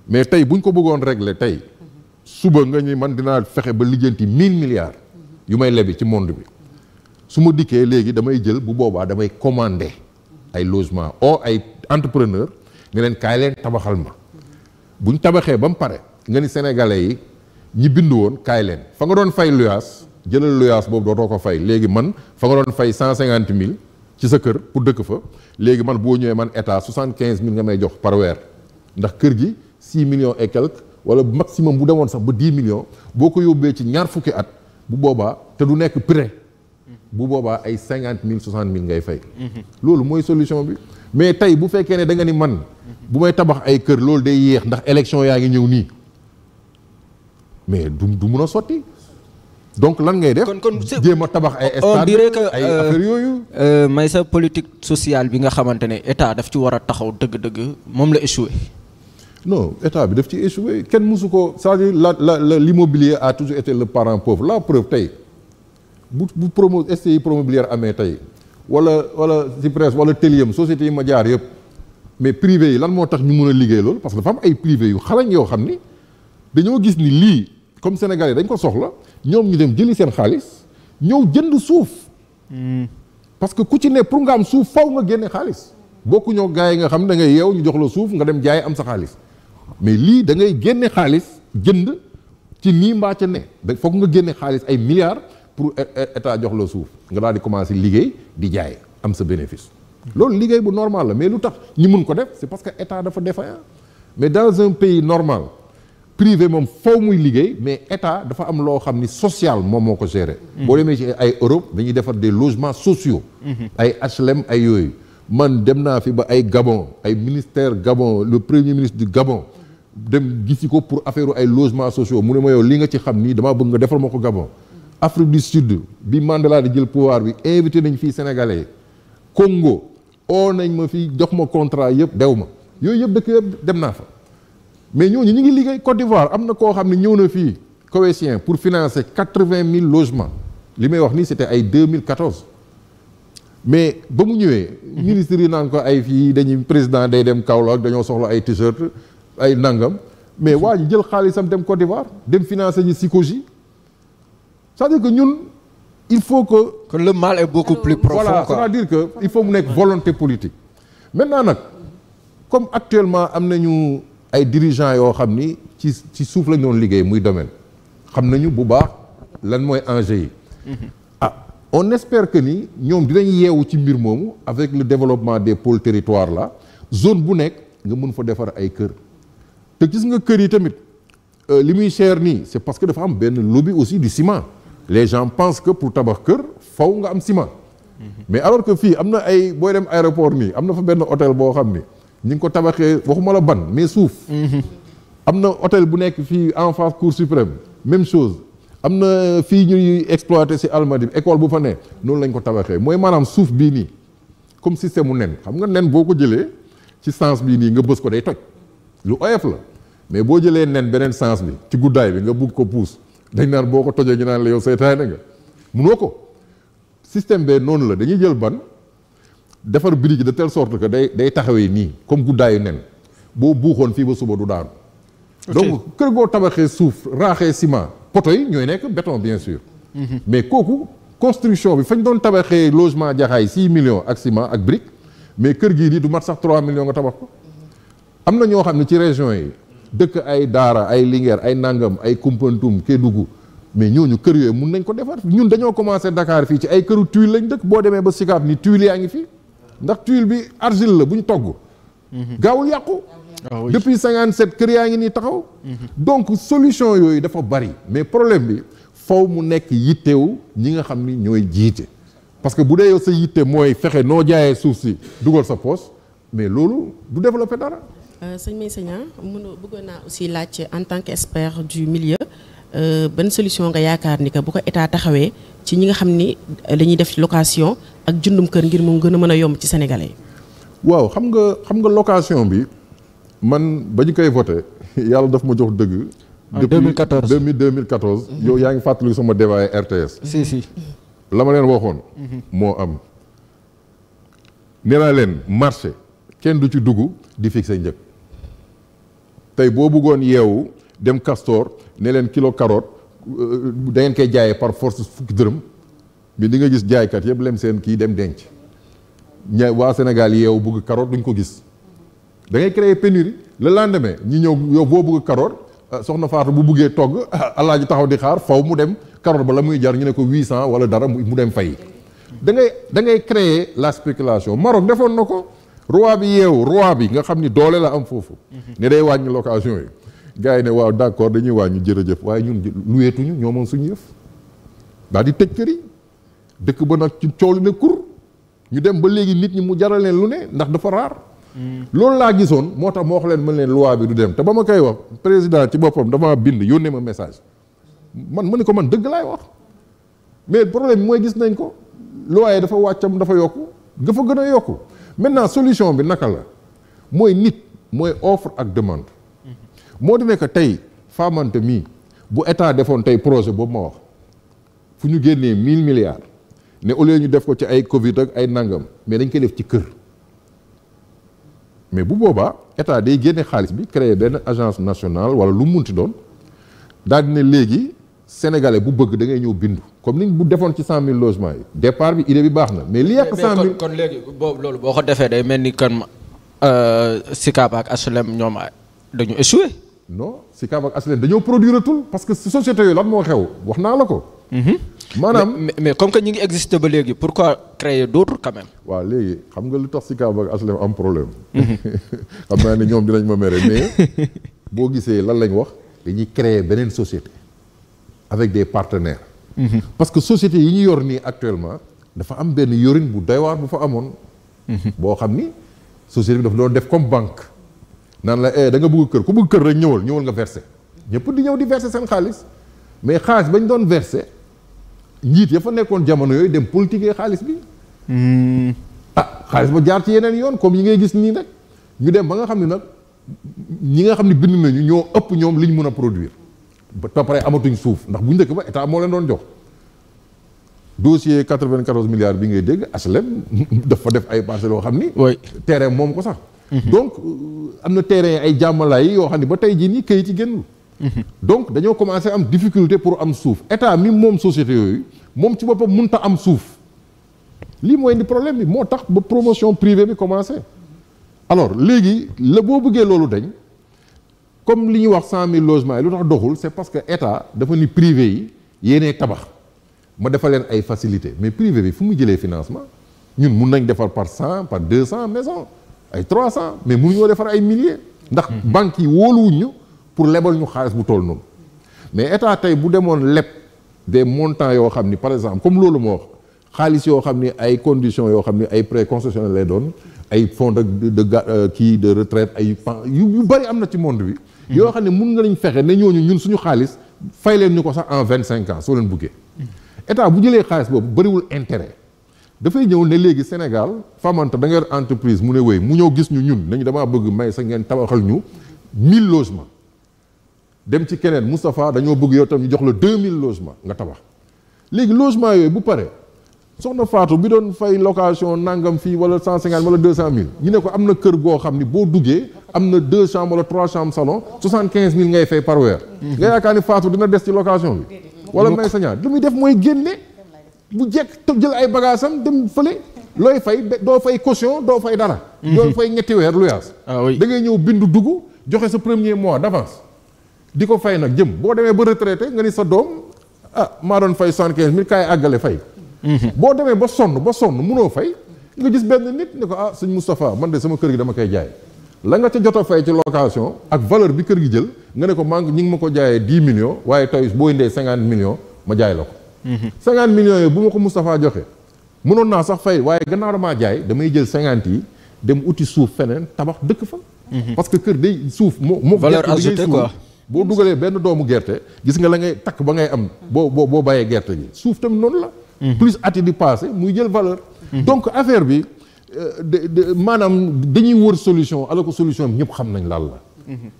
mais tey bu ñu ko bëggoon régler tey suba nga ñu man dinaa fexe ba lijjanti 1000 milliards yu may lebi ci monde bi su ma dikkee léegi damay jël bu boobaa damay commander ay logement ay entrepreneur nga leen kaay leen tabaxal ma bu ñu tabaxee ba mu pare nga ni sénégalais yi ñi bindu woon kaay leen fa nga doon fay luyaas jëlal luyaas boobu dootoo ko fay léegi man fa nga doon fay 150 000. ci sa kër pour dëkk fa léegi man boo ñëwee man état 75 000 nga may jox par weer ndax kër gi 6 millions et quelques wala maximum bu demoon sax ba 10 millions boo ko yóbbee ci ñaar fukki at bu boobaa te du nekk prêt bu boobaa ay 50 000 60 000 ngay fay. loolu mooy solution bi mais tey bu fekkee ne da nga ni man bu may tabax ay kër loolu day yéex ndax élection yaa ngi ñëw nii mais du mun a sotti. donc lan ngay def kon jéem a tabax ay on dirait que ay affaire yooyu may sa politique sociale bi nga xamante ne état daf ci war a taxaw dëgg-dëgg moom la échoué. non état bi daf ci échoué kenn mosu ko c'est-à-dire l'immobilier a toujours été le parent pauvre la preuve tey bu SCI Promobilière amee tey wala Cyprès wala Telium sociétés yi ma jaar yëpp mais privé yi lan moo tax ñu mun a liggéey loolu parce que dafa am ay privé yu xarañ yoo xam ni dañoo gis ni lii comme Sénégalais dañ ko soxla ñoom ñu dem jëli seen xaalis ñëw jënd suuf parce que ku ci ne pour nga am suuf faw nga génne xaalis bokku ñoo gars yi nga xam da ngay yeew ñu jox la suuf nga dem jaay am sa xaalis mais lii da ngay génne xaalis jënd ci nii mbaa ca ne da foog nga génne xaalis ay milliards pour état jox la suuf nga daal di commencer liggéey di jaay am sa bénéfice loolu liggéey bu normal la mais lu tax ñi mun ko def c'est parce que état dafa défaillant mais dans un pays normal privé moom faw muy liggéey mais état dafa am loo xam ni social moom moo ko gérer. boo demee ci ay Europe dañuy defar des logements sociaux. ay HLM ay yooyu man dem naa fi ba ay Gabon ay ministère Gabon le premier ministre du Gabon dem gisi ko pour affaire ay logements sociaux mu ne ma yow li nga ci xam nii damaa bëgg nga defal ma ko Gabon. Afrique du Sud bi Mandela di jël pouvoir bi invité nañ fii Sénégalais Congo oo nañ ma fii jox ma contrat yëpp dew ma yooyu yëpp dëkk yëpp dem naa fa. mais ñooñu ñu ngi liggéey Côte d'Ivoire am na koo xam ne ñëw na fii Koweïtien pour financer 80 000 logements li may wax nii c'était ay 2014 mais ba mu ñëwee. ministre yi naan ko ay fii dañuy président day dem Kaolack dañoo soxla ay t-shirt ay nangam mais waa ji jël xaalisam dem Côte d'Ivoire dem financer ji Sikoji c'est-à-dire que ñun il faut que. le mal est beaucoup plus profond. voilà c'est-à-dire que il faut mu nekk volonté politique maintenant nag comme actuellement am nañu. ay dirigeants yoo xam ni ci suuf lañ doon liggéey muy domaine xam nañu bu baax lan mooy enjeu yi on espère que ni ñoom dinañ yeewu ci mbir moomu avec le développement des pôles territoires là zone bu nekk nga mun fa defar ay kër te gis nga kër yi tamit li muy cher nii c'est parce que dafa am benn lobby aussi du ciment les gens pensent que pour tabax kër faw nga am ciment mais alors que fii am na ay booy dem aéroport nii am na fa benn hôtel boo xam ni ñu ngi ko tabaxee waxuma la ban mais suuf. am na hôtel bu nekk fii en face cour suprême même chose am na fii ñuy exploité ci Almadies école bu fa ne noonu lañ ko tabaxee mooy maanaam suuf bii nii comme système mu nen xam nga nen boo ko jëlee ci sens bii nii nga bës ko day toj lu oyof la mais boo jëlee nen beneen sens bi ci guddaay bi nga bugg ko puus dañ naan boo ko tojee ñu naan la yow seytaane nga munoo ko système bee noonu la dañuy jël ban. defar brique de telle sorte que day taxawee nii comme guddaayu nen boo buuxoon fii ba suba du daanu. donc kër goo tabaxee suuf raaxee ciment poto yi ñooy nekk béton bien sûr. mais kooku construction bi fañ doon tabaxee logement jaxaay 6 millions ak ciment ak brique mais kër gii nii du mat sax 3 millions nga tabax ko. am na ñoo xam ne ci région yi dëkk ay Daara ay Linguère ay Nangam ay Koumpentoum Kédougou mais ñooñu kër yooyu mun nañ ko defar ñun dañoo commencé Dakar fii ci ay këru tuile lañ dëkk boo demee ba Sicap ni tuile yaa ngi fii. ndax tuile bi argile la bu ñu togg. gaawul yàqu. depuis 57 kër yaa ngi nii taxaw. donc solution yooyu dafa bari mais problème bi faw mu nekk yittewu ñi nga xam ni ñooy jiite. parce que bu dee yow sa yitte mooy fexe noo jaayee suuf si dugal sa poche mais loolu du développer dara. sëñ Meissa Niang bëggoon naa aussi laaj en tant qu'expert du milieu ban solution nga yaakaar ni que bu ko état taxawee ci ñi nga xam ni dañuy def location. ak jundum kër ngir mu gën a mën a yomb ci sénégalais. waaw xam nga location bi man ba ñu koy voté yàlla daf ma jox dëgg. en 2014 depuis 2014. yow yaa ngi fàttali sama débat RTS. si. la ma leen waxoon. moo am. nee naa leen marché kenn du ci dugg di fixé njëg. tey boo bëggoon yeewu dem Castor ne leen kilo carotte da ngeen koy jaayee par force fukki dërëm. mais di nga gis jaaykat yëpp lem seen kii dem denc waa Sénégal yeewu bëgg carotte duñ ko gis da ngay créer pénurie le lendemain ñi ñëw yow boo bëgg carotte soxna Fatou bu buggee togg alaaji taxaw di xaar faw mu dem carotte ba la muy jar ñu ne ko 800 wala dara mu dem fay da ngay créer la spéculation Maroc defoon na ko roi bi nga xam ni doole la am foofu ne day wàññi location yi gars yi ne waaw d'accord dañuy wàññi jërëjëf waaye ñun luyeetuñu ñoo moom suñu yëf daal di tëj kër yi dëkk ba nag ci coow li ne kur ñu dem ba léegi nit ñi mu jaral leen lu ne ndax dafa raar. loolu laa gisoon moo tax ma wax leen mën leen loi bi du dem te ba ma koy wax président ci boppam dama bind yónnee ma message man ma ne ko man dëgg laay wax mais problème mooy gis nañ ko loyer dafa wàccam dafa yokku dafa gën a yokku maintenant solution bi naka la mooy nit mooy offre ak demande moo di nekk tey Famanta mii bu état defoon tey projet boobu ma wax fu ñu génnee 1000 milliards ne au lieu ñu def ko ci ay Covid ak ay nangam mais dañ koy def ci kër mais bu boobaa état day génne xaalis bi créer benn agence nationale wala lu munti doon daal di ne léegi sénégalais bu bëgg da ngay ñëw bindu comme ni bu defoon ci 100 000 logements yi départ bi idée bi baax na mais li yàq 100 000 kon léegi boobu loolu boo ko defee day mel ni kan SICAP ak HLM ñoom dañu échoué. non SICAP ak HLM dañoo produire tout parce que société yooyu lan moo xew wax naa la ko. maanaam mais comme que ñi ngi existé ba léegi pourquoi créer d'autres quand même. waaw léegi xam nga lu tax SICAP ak HLM am problème. xam naa ne ñoom dinañ ma mere mais boo gisee lan lañ wax dañuy créer beneen société avec des partenaires. parce que société yi ñu yor nii actuellement dafa am benn yorin bu doy waar bu fa amoon. boo xam ni société bi dafa doon def comme banque. naan la da nga bëgg kër ku bëgg kër rek ñëwal nga verser ñëpp di ñëw di verser seen xaalis mais xaalis bañ doon verser njiit ya fa nekkoon jamono yooyu dem politiquer xaalis bi. xaalis ba jaar ci yeneen yoon comme yi ngay gis nii nag ñu dem ba nga xam ne nag ñi nga xam ne bind nañu ñoo ëpp ñoom li ñu mën a produire ba pare amatuñ suuf ndax bu njëkk ba état moo leen doon jox dossier 94 milliards bi ngay dégg HLM dafa def ay parcelles yoo xam ni. terrain moom ko sax. donc am na terrain ay jàmmalaay yoo xam ne ba tey jii nii kayit yi génnul. donc dañoo commencé am difficulté pour am suuf état mi moom société yooyu moom ci boppam mënta am suuf lii mooy indi problème bi moo tax ba promotion privée bi commencé. alors léegi la boo bëggee loolu dañ comme li ñuy wax 100 000 logements yi lu tax doxul c'est parce que état dafa ni privé yi yéenee tabax ma defal leen ay facilité mais privé bi fu mu jëlee financement ñun mun nañ defar par 100 par 200 maisons. ay 300 mais mënuñoo defar ay milliers. ndax banques yi wóoluwuñ ñu pour lebal ñu xaalis bu toll noonu. mais état tey bu demoon leb des montants yoo xam ni par exemple comme loolu moo wax xaalis yoo xam ni ay conditions yoo xam ni ay prêts concessionnels lay doon ay fonds de retraite ay yu bëri am na ci monde bi. yoo xam ne mun nga lañ fexe ne ñooñu ñun suñu xaalis fay leen ñu ko sax en 25 ans soo leen buggee. état bu jëlee xaalis boobu bëriwul intérêt. dafay ñëw ne léegi Sénégal Famanta da nga yor entreprise mu ne wéy mu ñëw gis ñu ñun nañu damaa bëgg may sa ngeen tabaxal ñu 1000 logements dem ci keneen Moustapha dañoo bëgg yow tam ñu jox la 2000 logements nga tabax léegi logement yooyu bu pare soxna Fatou bi doon fay location nangam fii wala 150 wala 200 000 ñu ne ko am na kër goo xam ni boo duggee am na 2 chambres wala 3 chambres salon 75 000 ngay fay par weer. nga yaakaar ni Fatou dina des ci location bi. wala may sa ñaar lu muy def mooy génne. bu jekk te jël ay bagaasam dem fële looy fay doo fay caution doo fay dara. doo fay ñetti weer lu yaas. da ngay ñëw bindu dugg joxe sa premier mois d'avance. di ko fay nag jëm boo demee ba retraité nga ni sa doom maa doon fay 75 000 kaay àggale fay. boo demee ba sonn munoo fay nga gis benn nit ne ko sëñ Moustapha man de sama kër gi dama koy jaay. la nga ca jot a fay ci location ak valeur bi kër gi jël nga ne ko maa ngi ma ko jaayee 10 millions waaye tey boo indee 50 millions ma jaay la ko. 50 millions yooyu bu ma ko Moustapha joxe mënoon naa sax fay waaye gannaaw damaa jaay damay jël 50 yi dem uti suuf feneen tabax dëkk fa. parce que kër day suuf moo valeur ajoutée quoi. boo dugalee benn doomu gerte gis nga la ngay takk ba ngay am boo bàyyee gerte gi suuf tamit noonu la. plus at yi di passé muy jël valeur. donc affaire bi maanaam dañuy wër solution alors que solution bi ñëpp xam nañ laal la.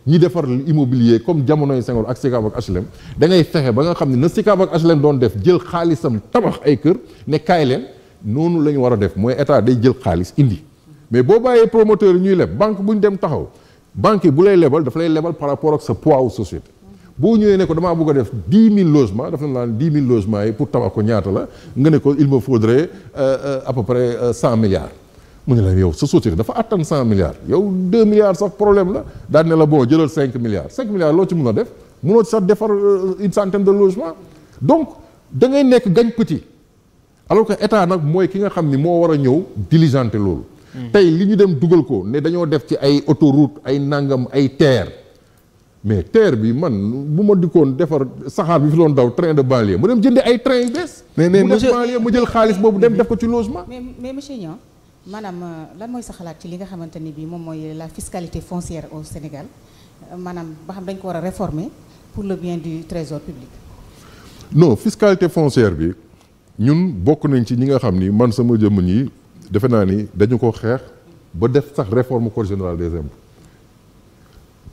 ñi defar immobilier comme jamonoy Senghor ak SICAP ak HLM da ngay fexe ba nga xam ne na SICAP ak HLM doon def jël xaalisam tabax ay kër ne kaay leen noonu la ñu war a def mooy état day jël xaalis indi mais boo bàyyee promoteur yi ñuy leb banque bu ñu dem taxaw banque yi bu lay lebal dafa lay lebal par rapport ak sa poids wu société boo ñëwee ne ko damaa bëgg a def 10 000 logements dafa la naan 10 000 logements yi pour tabax ko ñaata la nga ne ko il me faudrait à peu près 100 milliards. mu ne la yow sa société dafa attan 100 milliards yow 2 milliards sax problème la daal ne la bon jëlal 5 milliards 5 milliards loo ci mun a def munoo ci sax defar une centaine de logements donc da ngay nekk gagne petit alors que état nag mooy ki nga xam ni moo war a ñëw diligenter loolu. tey li ñu dem dugal ko ne dañoo def ci ay autoroute ay nangam ay terre mais terre bi man bu ma dikkoon defar saxaar bi fi doon daw train de banlieue mu dem jëndi ay train yu bees. mais monsieur banlieue mu jël xaalis boobu dem def ko ci logement. mais monsieur Niang maanaam lan mooy sa xalaat ci li nga xamante ni bii moom mooy la fiscalité foncière au Sénégal maanaam ba xam dañ ko war a réformer pour le bien du trésor public. non fiscalité foncière bi ñun bokk nañ ci ñi nga xam ni man sama jëmm ñi defe naa ni dañu ko xeex ba def sax réforme code général des impôts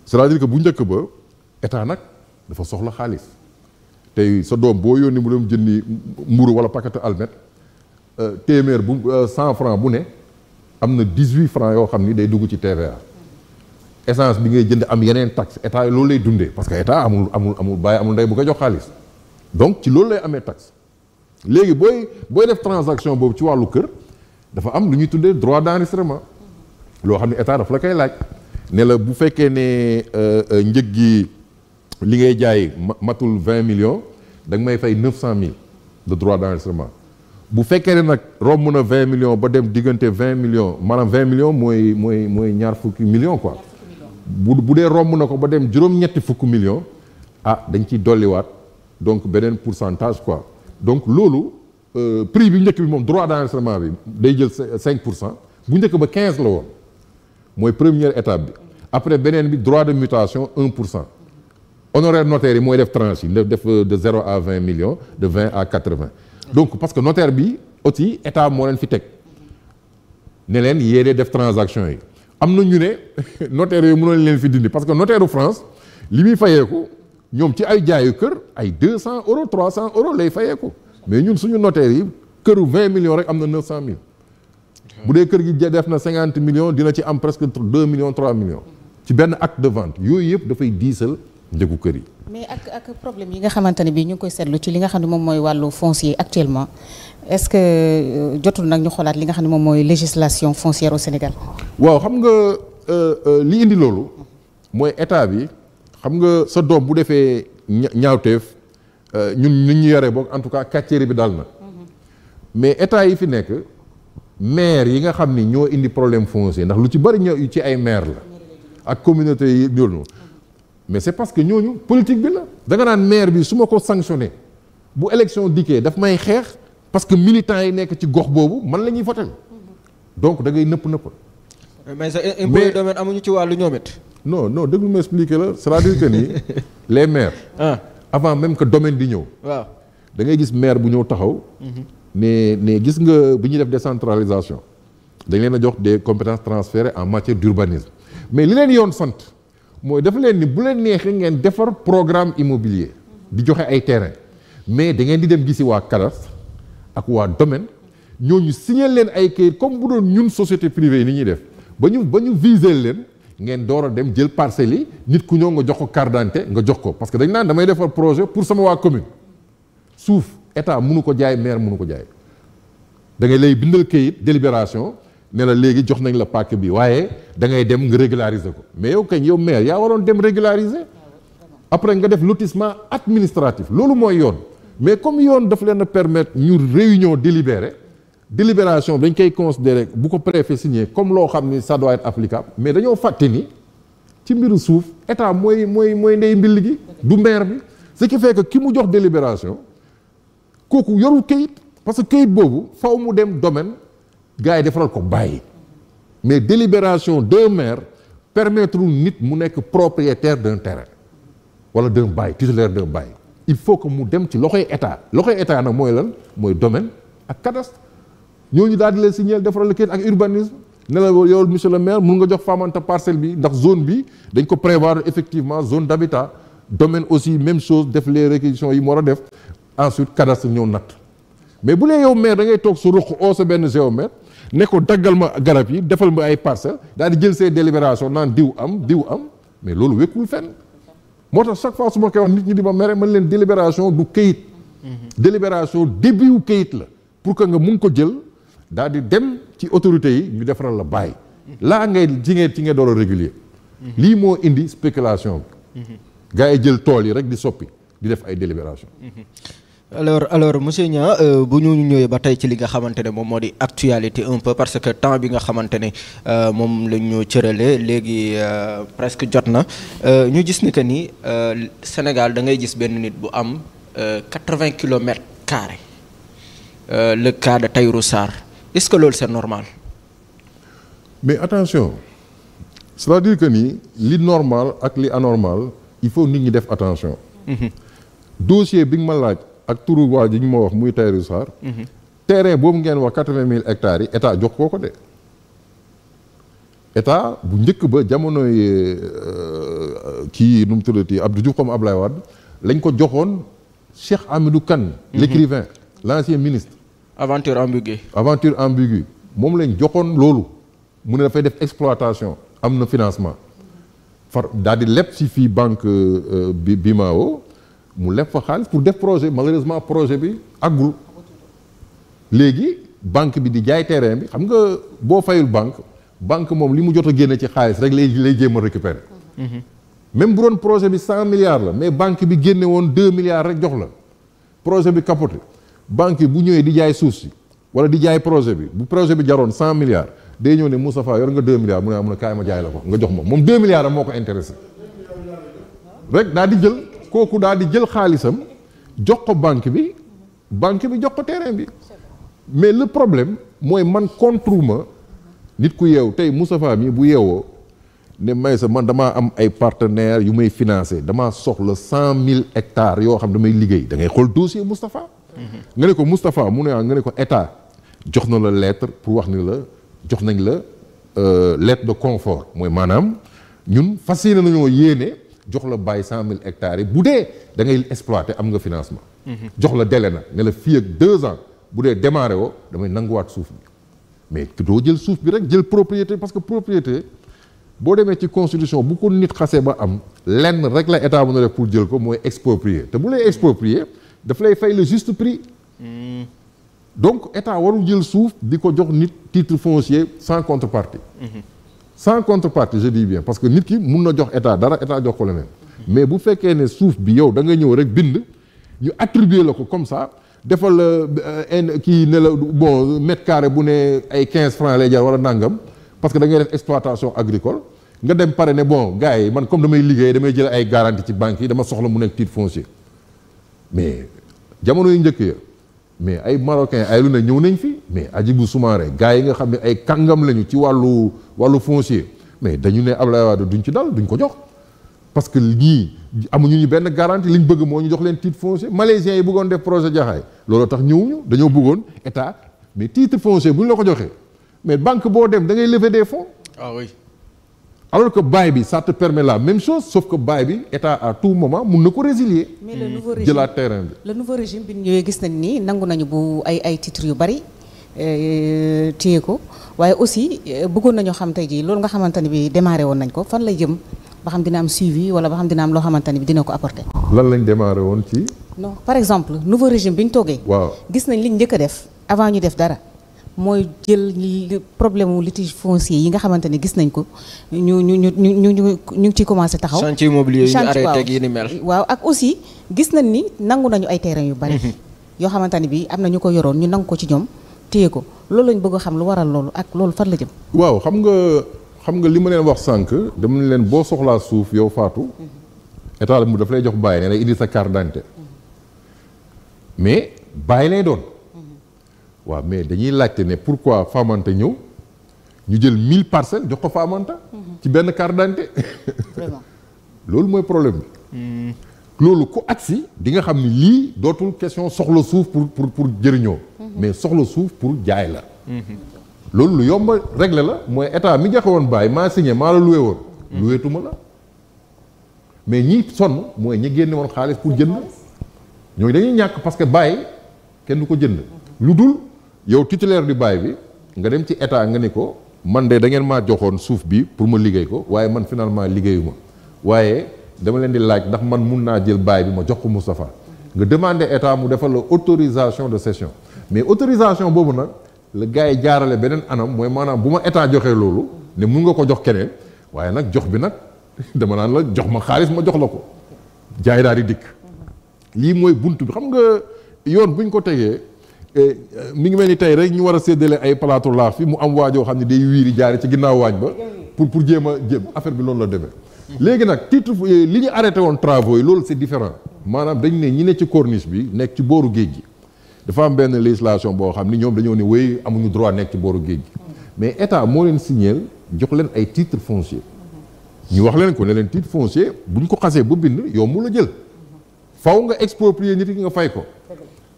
c'est-à-dire que bu njëkk ba état nag dafa soxla xaalis tey sa doom boo yónni mu dem jëndi mburu wala paquet almet téeméer bu 100 francs bu ne am na 18 francs yoo xam ni day dugg ci TVA essence bi ngay jënd am yeneen taxe état loolu lay dundee parce que état amul bàyyi amul ndey bu ko jox xaalis donc ci loolu lay amee taxe léegi booy def transaction boobu ci wàllu kër dafa am lu ñuy tuddee droit d'enregistrement loo xam ne état dafa la koy laaj ne la bu fekkee ne njëg gi li ngay jaay matul 20 millions da nga may fay 900 000 de droit d'enregistrement bu fekkee ne nag romb na 20 millions ba dem diggante 20 millions maanaam 20 millions mooy ñaar fukki millions quoi bu dee romb na ko ba dem juróom-ñetti fukki millions dañ ciy dolliwaat donc beneen pourcentage quoi donc loolu prix bi njëkk bi moom droit d'enregistrement bi day jël 5% bu njëkk ba 15 la woon mooy première étape bi après beneen bi droit de mutation 1%. honoraire notaire yi mooy def tranche yi def de 0 à 20 millions de 20 à 80 donc parce que notaire bi aussi état moo leen fi teg ne leen yéene def transaction yi am na ñu ne notaire yooyu mënoon leen fi dindi parce que notaire u France li muy fayeeku ñoom ci ay jaayu kër ay 200 euros 300 euros lay fayeeku mais ñun suñu notaire yi këru 20 millions rek am na 900 000 bu dee kër gi def na 50 millions dina ci am presque 2 millions 3 millions ci benn acte de vente yooyu yëpp dafay diisal njëgu kër yi. mais ak problème yi nga xamante ne bii ñu ngi koy seetlu ci li nga xam ne moom mooy wàllu foncier actuellement est-ce que jotul nag ñu xoolaat li nga xam ne moom mooy législation foncière au Sénégal. waaw xam nga li indi loolu mooy état bi xam nga sa doom bu defee ñaawteef ñun nit ñu yore boog en tout cas kàcceeri bi dal na mais état yi fi nekk maire yi nga xam ni ñoo indi problème foncier ndax lu ci bari ñëw ci ay maire la ak communauté yi ñoonu mais c'est parce que ñooñu politique bi la da nga naan maire bi su ma ko sanctionné bu élection dikkee daf may xeex parce que militants yi nekk ci gox boobu man la ñuy voter donc da ngay nëpp. mais sa impôt domaine amuñu ci wàllu ñoom it. non déglu ma expliquer la c'est-à-dire que ni les maires. avant même que domaine di ñëw. waaw da ngay gis maire bu ñëw taxaw. ne gis nga bi ñuy def décentralisation dañ leen a jox des compétences transférées en matière d'urbanisme mais li leen yoon sant. mooy dafa leen ni bu leen neexee ngeen defar programme immobilier di joxe ay terrain mais da ngeen di dem gisi waa cadastre ak waa domaine ñooñu signer leen ay kayit comme bu doon ñun société privée yi ni ñuy def ba ñu viser leen ngeen door a dem jël parcelles yi nit ku ñëw nga jox ko carte d'identité nga jox ko parce que dañ naan damay defar projet pour sama waa commune suuf état mënu ko jaay maire mënu ko jaay da ngay lay bindal kayit délibération ne la léegi jox nañ la pàcc bi waaye da ngay dem nga régulariser ko mais yow kañ yow maire yaa waroon dem régulariser après nga def lotissement administratif loolu mooy yoon mais comme yoon daf leen a permettre ñu réunion délibération dañ koy considérer bu ko préfet signé comme loo xam ni ça doit être applicable mais dañoo fàtte ni ci mbiru suuf état mooy ndey mbill gi du maire bi ce qui fait que ki mu jox délibération kooku yorul kayit parce que kayit boobu faw mu dem domaine gars yi defaral ko bàyyi mais délibération d'un maire permettre nit mu nekk propriétaire d'un terrain wala d'un bail titulaire d'un bail il faut que mu dem ci loxoy état nag mooy lan mooy domaine ak cadastre ñooñu daal di leen signer defaral la kayit ak urbanisme ne la yow monsieur le maire mun nga jox Famanta parcelle bi ndax zone bi dañ ko prévoir effectivement zone d'habitat domaine aussi même chose def les réquisitions yi mu war a def ensuite cadastre ñëw natt mais bu lee yow maire da ngay toog su ruq oo sa benn géomètre ne ko daggal ma garab yi defal ma ay parcelles daal di jël ses délibérations naan diw am mais loolu wékkul fenn moo tax chaque fois su ma koy wax nit ñi di ma mere man leen délibération du kayit délibération début wu kayit la pour que nga mun ko jël daal di dem ci autorités yi ñu defaral la bàyyi laa ngay ci ngay door a régulier lii moo indi spéculation bi gars yi jël tool yi rek di soppi di def ay délibération alors monsieur Niang bu ñu ñëwee ba tey ci li nga xamante ne moom moo di actualité un peu parce que temps bi nga xamante ne moom la ñu cërale léegi presque jot na ñu gis ni que ni Sénégal da ngay gis benn nit bu am 80 kilomètres carrés le cas de Tahirou Sarr est-ce que loolu c'est normal. mais attention c'est-à-dire que ni li normal ak li anormal il faut nit ñi def attention. dossier bi nga ma laaj ak turu waa ji ñu ma wax muy Tahirou Sarr. terrain boobu ngeen wax 80 000 hectares yi état jox ko de. état bu njëkk ba jamonoy kii nu mu tuddati Abdou Diouf comme Ablaye Wade lañ ko joxoon Cheikh Hamidou Kane. l'écrivain l'ancien ministre. aventure ambiguë. aventure ambiguë moom lañ joxoon loolu mu ne dafay def exploitation am na financement far daal di leb si fii banque BIMAO mu leb fa xaalis pour def projet malheureusement projet bi àggul léegi banque bi di jaay terrain bi xam nga boo fayul banque moom li mu jot a génne ci xaalis rek lay jéem a récupérer. même bu doon projet bi 100 milliards la mais banque bi génne woon 2 milliards rek jox la projet bi capoté banque bi bu ñëwee di jaay suuf si wala di jaay projet bi bu projet bi jaroon 100 milliards day ñëw ne Moustapha yor nga 2 milliards mu ne am na kaay ma jaay la ko nga jox moom 2 milliards am moo ko intéressé rek daa di jël kooku daa di jël xaalisam jox ko banque bi jox ko terrain bi mais le problème mooy man contre ma nit ku yeew tey Moustapha mi bu yeewoo ne may sa man damaa am ay partenaires yu may financé damaa soxla 100 000 hectares yoo xam damay liggéey da ngay xool dossier Moustapha. nga ne ko Moustapha mu ne nga ne ko état jox na la lettre pour wax ni la jox nañ la lettre de confort mooy maanaam ñun fas yéene nañoo yéene jox la bàyyi 100 000 hectares yi bu dee da ngay exploiter am nga financement. jox la délai na ne la fii ak 2 ans bu dee démarré woo damay nanguwaat suuf bi mais doo jël suuf bi rek jël propriété parce que propriété. boo demee ci constitution bu ko nit xasee ba am lenn rek la état mën a def pour jël ko mooy exproprier te bu lay exproprier daf lay fay le juste prix. donc état warul jël suuf di ko jox nit titre foncier sans contrepartie. sans contrepartie je dis bien parce que nit ki mun na jox état dara état jox ko leneen. mais bu fekkee ne suuf bi yow da nga ñëw rek bind ñu attribuer la ko comme ça defal la kii ne la bon mètre carré bu ne ay 15 francs lay jar wala nangam. parce que da ngay def exploitation agricole nga dem pare ne bon gars yi man comme damay liggéey damay jël ay garantie ci banques yi dama soxla mu nekk titre foncier mais jamono yu njëkk ya mais ay marocains ay lu ne ñëw nañ fi mais Hadjibou Soumaré gars yi nga xam ne ay kàngam lañu ci wàllu foncier mais dañu ne Abdoulaye Wade duñ ci dal duñ ko jox parce que ñii amuñu ñu benn garantie liñ bëgg moo ñu jox leen titre foncier malaisiens yi bëggoon def projet Jaxaay looloo tax ñëwuñu dañoo bëggoon état mais titre foncier bu ñu la ko joxee. mais banque boo dem da ngay lever des fonds. ah oui. alors que bail bi ça te permet la même chose sauf que bail bi état à tout moment mun na ko résilier. mais le nouveau régime jëlaat terrain bi. le nouveau régime bi ñëwee gis nañ ni nangu nañu bu ay titres yu bari téye ko waaye aussi bëggoon nañoo xam tey jii loolu nga xamante ne bi démarré woon nañ ko fan lay jëm ba xam dina am suivi wala ba xam dina am loo xamante ne bi dina ko apporter. lan lañ démarré woon ci. non par exemple nouveau régime bi ñu toogee. waaw gis nañ liñ njëkk a def avant ñu def dara. mooy jël problème mu litige foncier yi nga xamante ne gis nañ ko ñu ngi ci commencé taxaw. chantier immobilier yi ñu arrêté ak yi ni mel. waaw ak aussi gis nañ ni nangu nañu ay terrain yu bari. yoo xamante ne bi am na ñu ko yoroon ñu nangu ko ci ñoom téye ko loolu lañ bëgg a xam lu waral loolu ak loolu fan la jëm. waaw xam nga li ma leen wax sànq dama ne leen boo soxlaa suuf yow Fatou. état mu daf lay jox bàyyi ne lay indi sa carte d'identité mais bàyyi lay doon. waaw mais dañuy laajte ne pourquoi Famanta ñëw ñu jël 1000 parcelles jox ko Famanta. ci benn carte d'identité. vraiment loolu mooy problème bi. loolu ku agsi di nga xam ni lii dootul question soxla suuf pour jëriñoo. mais soxla suuf pour jaay la. loolu lu yomb régler la mooy état mi joxe woon bàyyi maa signé maa la loué woon. louétuma la mais ñi sonn mooy ñi génne woon xaalis pour jënd ñooñu dañuy ñàkk parce que bàyyi kenn du ko jënd lu dul. yow titulaire du bail bi nga dem ci état nga ni ko man de da ngeen maa joxoon suuf bi pour ma liggéey ko waaye man finalement liggéeyuma waaye dama leen di laaj ndax man mun naa jël bail bi ma jox ko Moustapha nga demander état mu defal la autorisation de cession mais autorisation boobu nag la gars yi jaarale beneen anam mooy maanaam bu ma état joxee loolu ne mun nga ko jox keneen waaye nag jox bi nag dama naan la jox ma xaalis ma jox la ko jaay daal di dikk lii mooy bunt bi xam nga yoon buñ ko tegee. mi ngi mel ni tey rek ñu war a séddale ay palaatu laax fi mu am waajoo xam ne day wiiri jaari ci ginnaaw waañ ba pour jéem a affaire bi loolu la demee. léegi nag titre li ñu arrêté woon travaux yi loolu c'est différent maanaam dañ ne ñi ne ci corniche bi nekk ci booru géej gi dafa am benn législation boo xam ni ñoom dañoo ne wéy amuñu droit nekk ci booru géej gi mais état moo leen signéel jox leen ay titre foncier ñu wax leen ko ne leen titre foncier buñ ko xasee ba bind yow mu la jël faw nga exproprier nit ki nga fay ko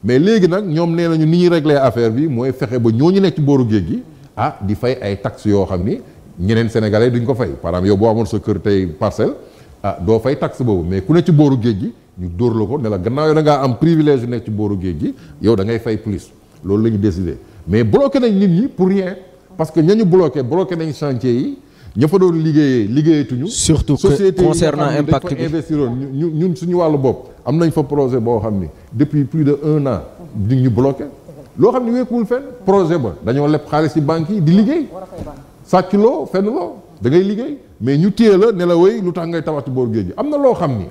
mais léegi nag ñoom nee nañu ni ñuy régler affaire bi mooy fexe ba ñooñu nekk ci booru géej gi di fay ay taxes yoo xam ni ñeneen sénégalais duñ ko fay par exemple yow boo amoon sa kër tey parcelle doo fay taxe boobu mais ku ne ci booru géej gi ñu dóor la ko ne la gannaaw yow da ngaa am privilège yu nekk ci booru géej gi yow da ngay fay plus loolu la ñu décidé mais bloqué nañ nit ñi pour rien parce que ñañu bloqué nañ chantier yi ña fa doon liggéeyatuñu. surtout que concernant impact bi investiroon ñun suñu wàllu bopp am nañ fa projet boo xam ni depuis plus de 1 an ñu bloqué loo xam ni wékkuwul fenn projet ba dañoo leb xaalis ci banques yi di liggéey sàcculoo fenn loo da ngay liggéey mais ñu téye la ne la wéy lu tax ngay tabax ci booru géej gi am na loo xam ni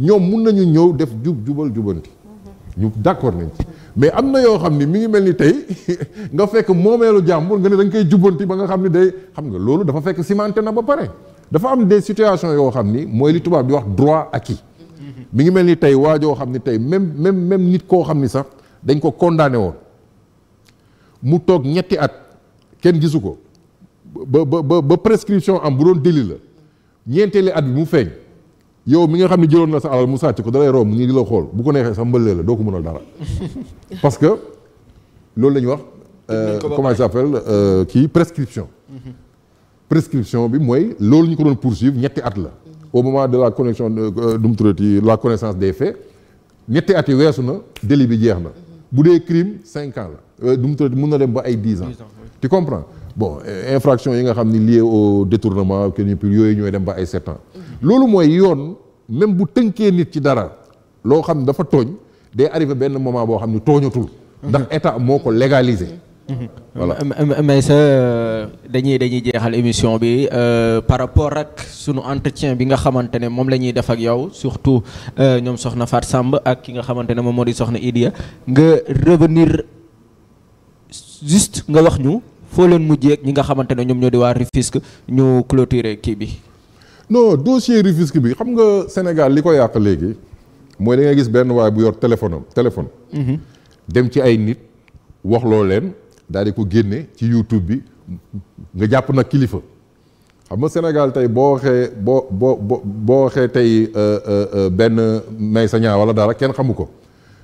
ñoom mun nañu ñëw def jubal jubanti ñu d'accord nañ ci mais am na yoo xam ni mi ngi mel ni tey nga fekk moomeelu jàmbur nga ne da nga koy jubanti ba nga xam ni day xam nga loolu dafa fekk cimenté na ba pare dafa am des situations yoo xam ni mooy li tubaab di wax droit acquis mi ngi mel ni tey waajoo xam ni tey même nit koo xam ni sax dañ ko condamné woon mu toog ñetti at kenn gisu ko ba prescription am bu doon délit la ñeenteeli at bi mu feeñ yow mi nga xam ne jëloon na sa alal mu sàcc ko dalay romb nii di la xool bu ko neexee sax mbëllee la doo ko mënal dara parce que loolu la ñuy wax comment ça s'appelle prescription prescription bi mooy loolu ñu ko doon poursuivre ñetti at la au moment de la connexion dum turati la connaissance des faits ñetti at yi weesu na délit bi jeex na bu dee crime 5 ans la dum turati mën na dem ba ay 10 ans tu comprends bon infraction yi nga xam ni lié au détournement que ni yooyu ñooy dem ba ay 7 ans loolu mooy yoon même bu tënkee nit ci dara loo xam ne dafa tooñ day arrivé benn moment boo xam ni tooñatul ndax état moo ko légalisé voilà mais sa dañuy jeexal émission bi par rapport ak sunu entretien bi nga xamante ne moom la ñuy def ak yow surtout ñoom soxna Fatou Samb ak ki nga xamante ne moom moo di soxna Idia nga revenir juste nga wax ñu foo leen mujjee ak ñi nga xamante ne ñoom ñoo di waa Rufisque ñu clôturer kii bi. non dossier Rufisque bi xam nga Sénégal li ko yàq léegi mooy da ngay gis benn waay bu yor téléphone dem ci ay nit wax loo leen daal di ko génne ci YouTube bi nga jàpp nag kilifa xam nga Sénégal tey boo waxee tey benn Maysa Ñaa wala dara kenn xamu ko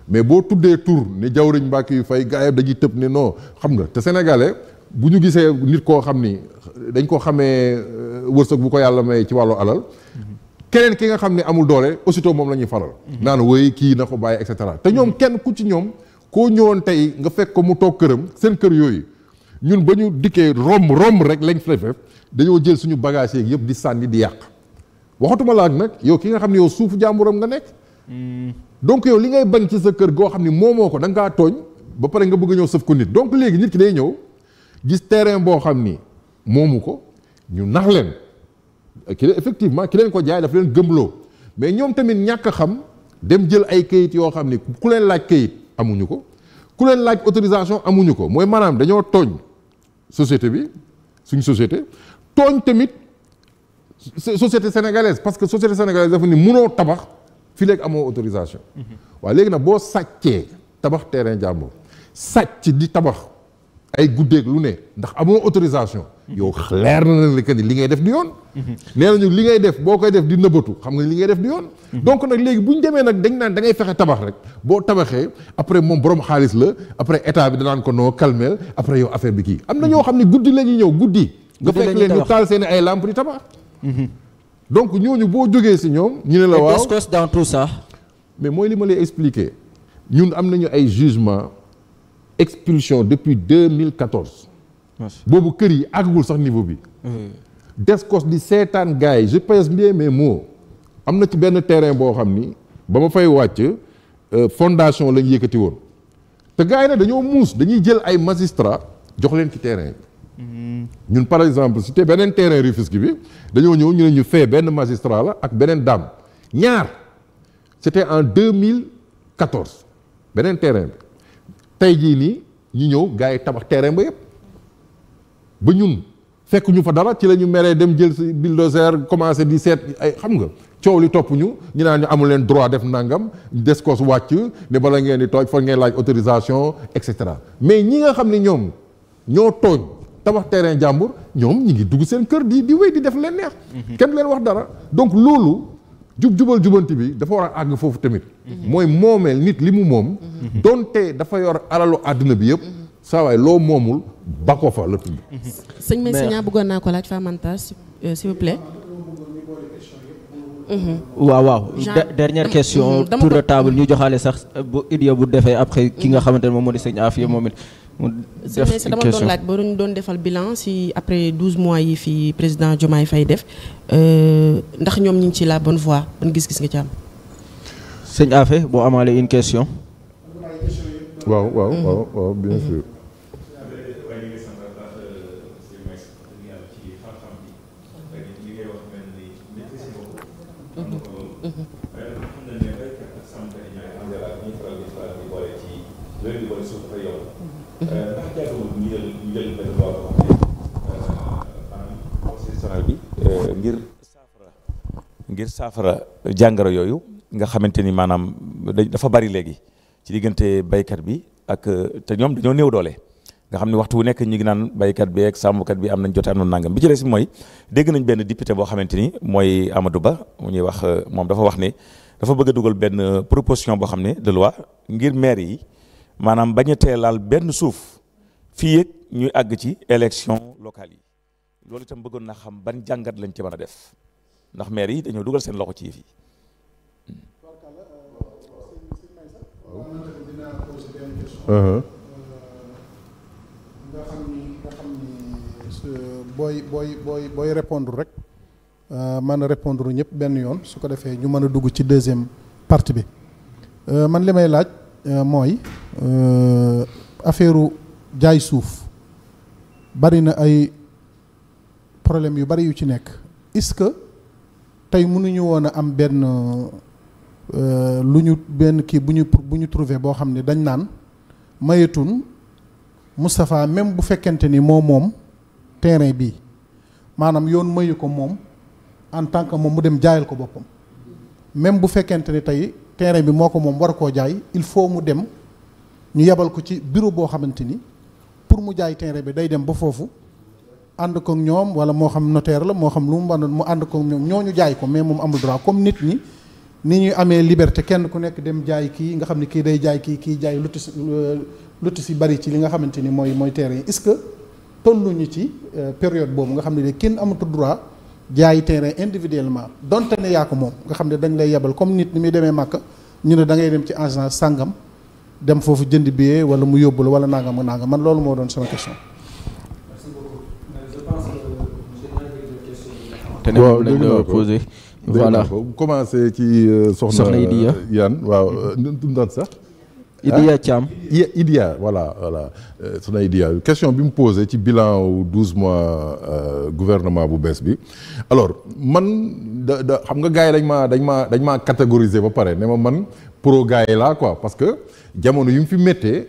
mais boo tuddee tur ne Jawriñ Mbàkke yu fay gars yi dañuy tëb ne non xam nga te sénégalais bu ñu gisee nit koo xam ni dañ ko xamee wërsëg bu ko yàlla may ci wàllu alal keneen ki nga xam ne amul doole aussitôt moom la ñuy faral naan woy kii na ko bàyyi et cetera te ñoom kenn ku ci ñoom koo ñëwoon tey nga fekk ko mu toog këram seen kër yooyu ñun ba ñu dikkee romb rek lañ fa def dañoo jël suñu bagage yeeg yëpp di sànni di yàq waxatuma la ak nag yow ki nga xam ne yow suufu jàmburam nga nekk donc yow li ngay bañ ci sa kër goo xam ni moomoo ko da nga kaa tooñ ba pare nga bëgg a ñëw sëf ko nit donc léegi nit ki day ñëw gis terrain boo xam ni moomu ko ñu nax leen effectivement ki leen ko jaay dafa leen gëmloo mais ñoom tamit ñàkk a xam dem jël ay kayit yoo xam ni ku leen laaj kayit amuñu ko ku leen laaj autorisation amuñu ko mooy maanaam dañoo tooñ société bi suñ société tooñ tamit société sénégalaise parce que société sénégalaise dafa ni munoo tabax fii léegi amoo autorisation waaw léegi nag boo sàccee tabax terrain jàmbur sàcc di tabax ay guddeeg lu ne ndax amoo autorisation yow leer na la que ni li ngay def di yoon nee nañu li ngay def boo koy def di nëbbatu xam nga li ngay def di yoon donc nag léegi bu ñu demee nag dañ naan da ngay fexe tabax rek boo tabaxee après moom borom xaalis la après état bi danaan ko noo calmeel après yow affaire bi kii am na ñoo xam ne guddi la ñuy ñëw guddi nga fekk leen ñu taal seen ay lampe di tabax donc ñooñu boo jógee si ñoom ñu ne la waaw dans tout ça mais mooy li ma lay expliquer ñun am nañu ay jugement expulsion depuis 2014 boobu kër yi àggul sax niveau bi Descos di seetaan gars yi je pèse bien mes mots am na ci benn terrain boo xam ni ba ma fay wàcc fondation lañ yëkkati woon te gars yi nag dañoo muus dañuy jël ay magistrat jox leen ci terrain bi ñun par exemple c'était beneen terrain Rufisque bi dañoo ñëw ñu ne ñu fee benn magistrat la ak beneen dame ñaar c'était en 2014 beneen terrain bi tey jii nii ñu ñëw gars yi tabax terrain ba yëpp ba ñun fekk ñu fa dara ci la ñu meree dem jël si bulldozer commencé di seet ay xam nga coow li topp ñu naan ñu amul leen droit def nangam Descos wàcc ne bala ngeen di tooj fa ngeen laaj autorisation et cetera mais ñi nga xam ne ñoom ñoo tooñ tabax terrain jàmbur ñoom ñi ngi dugg seen kër di wéy di def leen neex kenn leen wax dara donc loolu jubal jubanti bi dafa war a àgg foofu tamit. mooy moomeel nit li mu moom. donte dafa yor alalu àdduna bi yëpp. saa waay loo moomul ba ko fa la tudd. sëñ May Signa bëggoon naa ko laaj Famanta s'il vous plaît. waaw dernière question tour de table ñu joxaale sax bu Idia bu defee après ki nga xamante ne moom moo di sëñ Afia moom it mu def question dama doon laaj boo doon defal bilan si après 12 mois yi fi président Diomaye Faye def ndax ñoom ñu ngi ci la bonne voie ban gis-gis nga ci am. sëñ Afia boo amaale une question. waaw bien sûr. ngir saafara jàngoro yooyu nga xamante ni maanaam dafa bari léegi ci diggante baykat bi ak te ñoom dañoo néew doole nga xam ne waxtu wu nekk ñu ngi naan baykat bi ak sàmmkat bi am nañ jote am na nangam bi ci des mooy dégg nañ benn député boo xamante ni mooy Amadou Ba mu ñuy wax moom dafa wax ne dafa bëgg a dugal benn proposition boo xam ne de loi ngir maire yi maanaam bañ a teelaal benn suuf fii yëg ñuy àgg ci élection locale yi loolu itam bëggoon naa xam ban jàngat lañ ci mën a def ndax maire yi dañoo dugal seen loxo ci yëf yi. nga xam ni booy répondre rek mën a répondre ñëpp benn yoon su ko defee ñu mën a dugg ci deuxième partie bi man li may laaj mooy affaire jaay suuf bari na ay problème yu bari yu ci nekk est-ce que tey mënuñu woon a am benn benn kii bu ñu trouvé boo xam ne dañ naan mayetun Moustapha même bu fekkente ni moom terrain bii maanaam yoon mayu ko moom en tant que moom mu dem jaayal ko boppam même bu fekkente ni tey terrain bi moo ko moom war koo jaay il faut mu dem ñu yebal ko ci bureau boo xamante ni pour mu jaay terrain bi day dem ba foofu ànd ko ñoom wala moo xam notaire la moo xam lu mu mën mu ànd ko ñoom ñooñu jaay ko mais moom amul droit comme nit ñi ni ñuy amee liberté kenn ku nekk dem jaay kii nga xam ne kii day jaay kii jaay lutti si bari ci li nga xamante ni mooy terrain yi est-ce que tolluñu ci période boobu nga xam ne kenn amatul droit jaay terrain individuellement donte ne yaa ko moom nga xam ne dañ lay yebal comme nit ni muy demee Màkka ñu ne da ngay dem ci agence sàngam dem foofu jënd billet wala mu yóbbu la wala nangam ak nangam man loolu moo doon sama question. te ne moom lañ la posé. voilà commencé ci soxna Idia Yane waaw dundaat sax. Idia Thiam. Idia voilà soxna Idia question bi mu posé ci bilan wu 12 mois gouvernement bu bees bi alors man da xam nga gars yi dañ maa catégoriser ba pare ne ma man pro gars yi laa quoi parce que jamono yu mu fi méttee.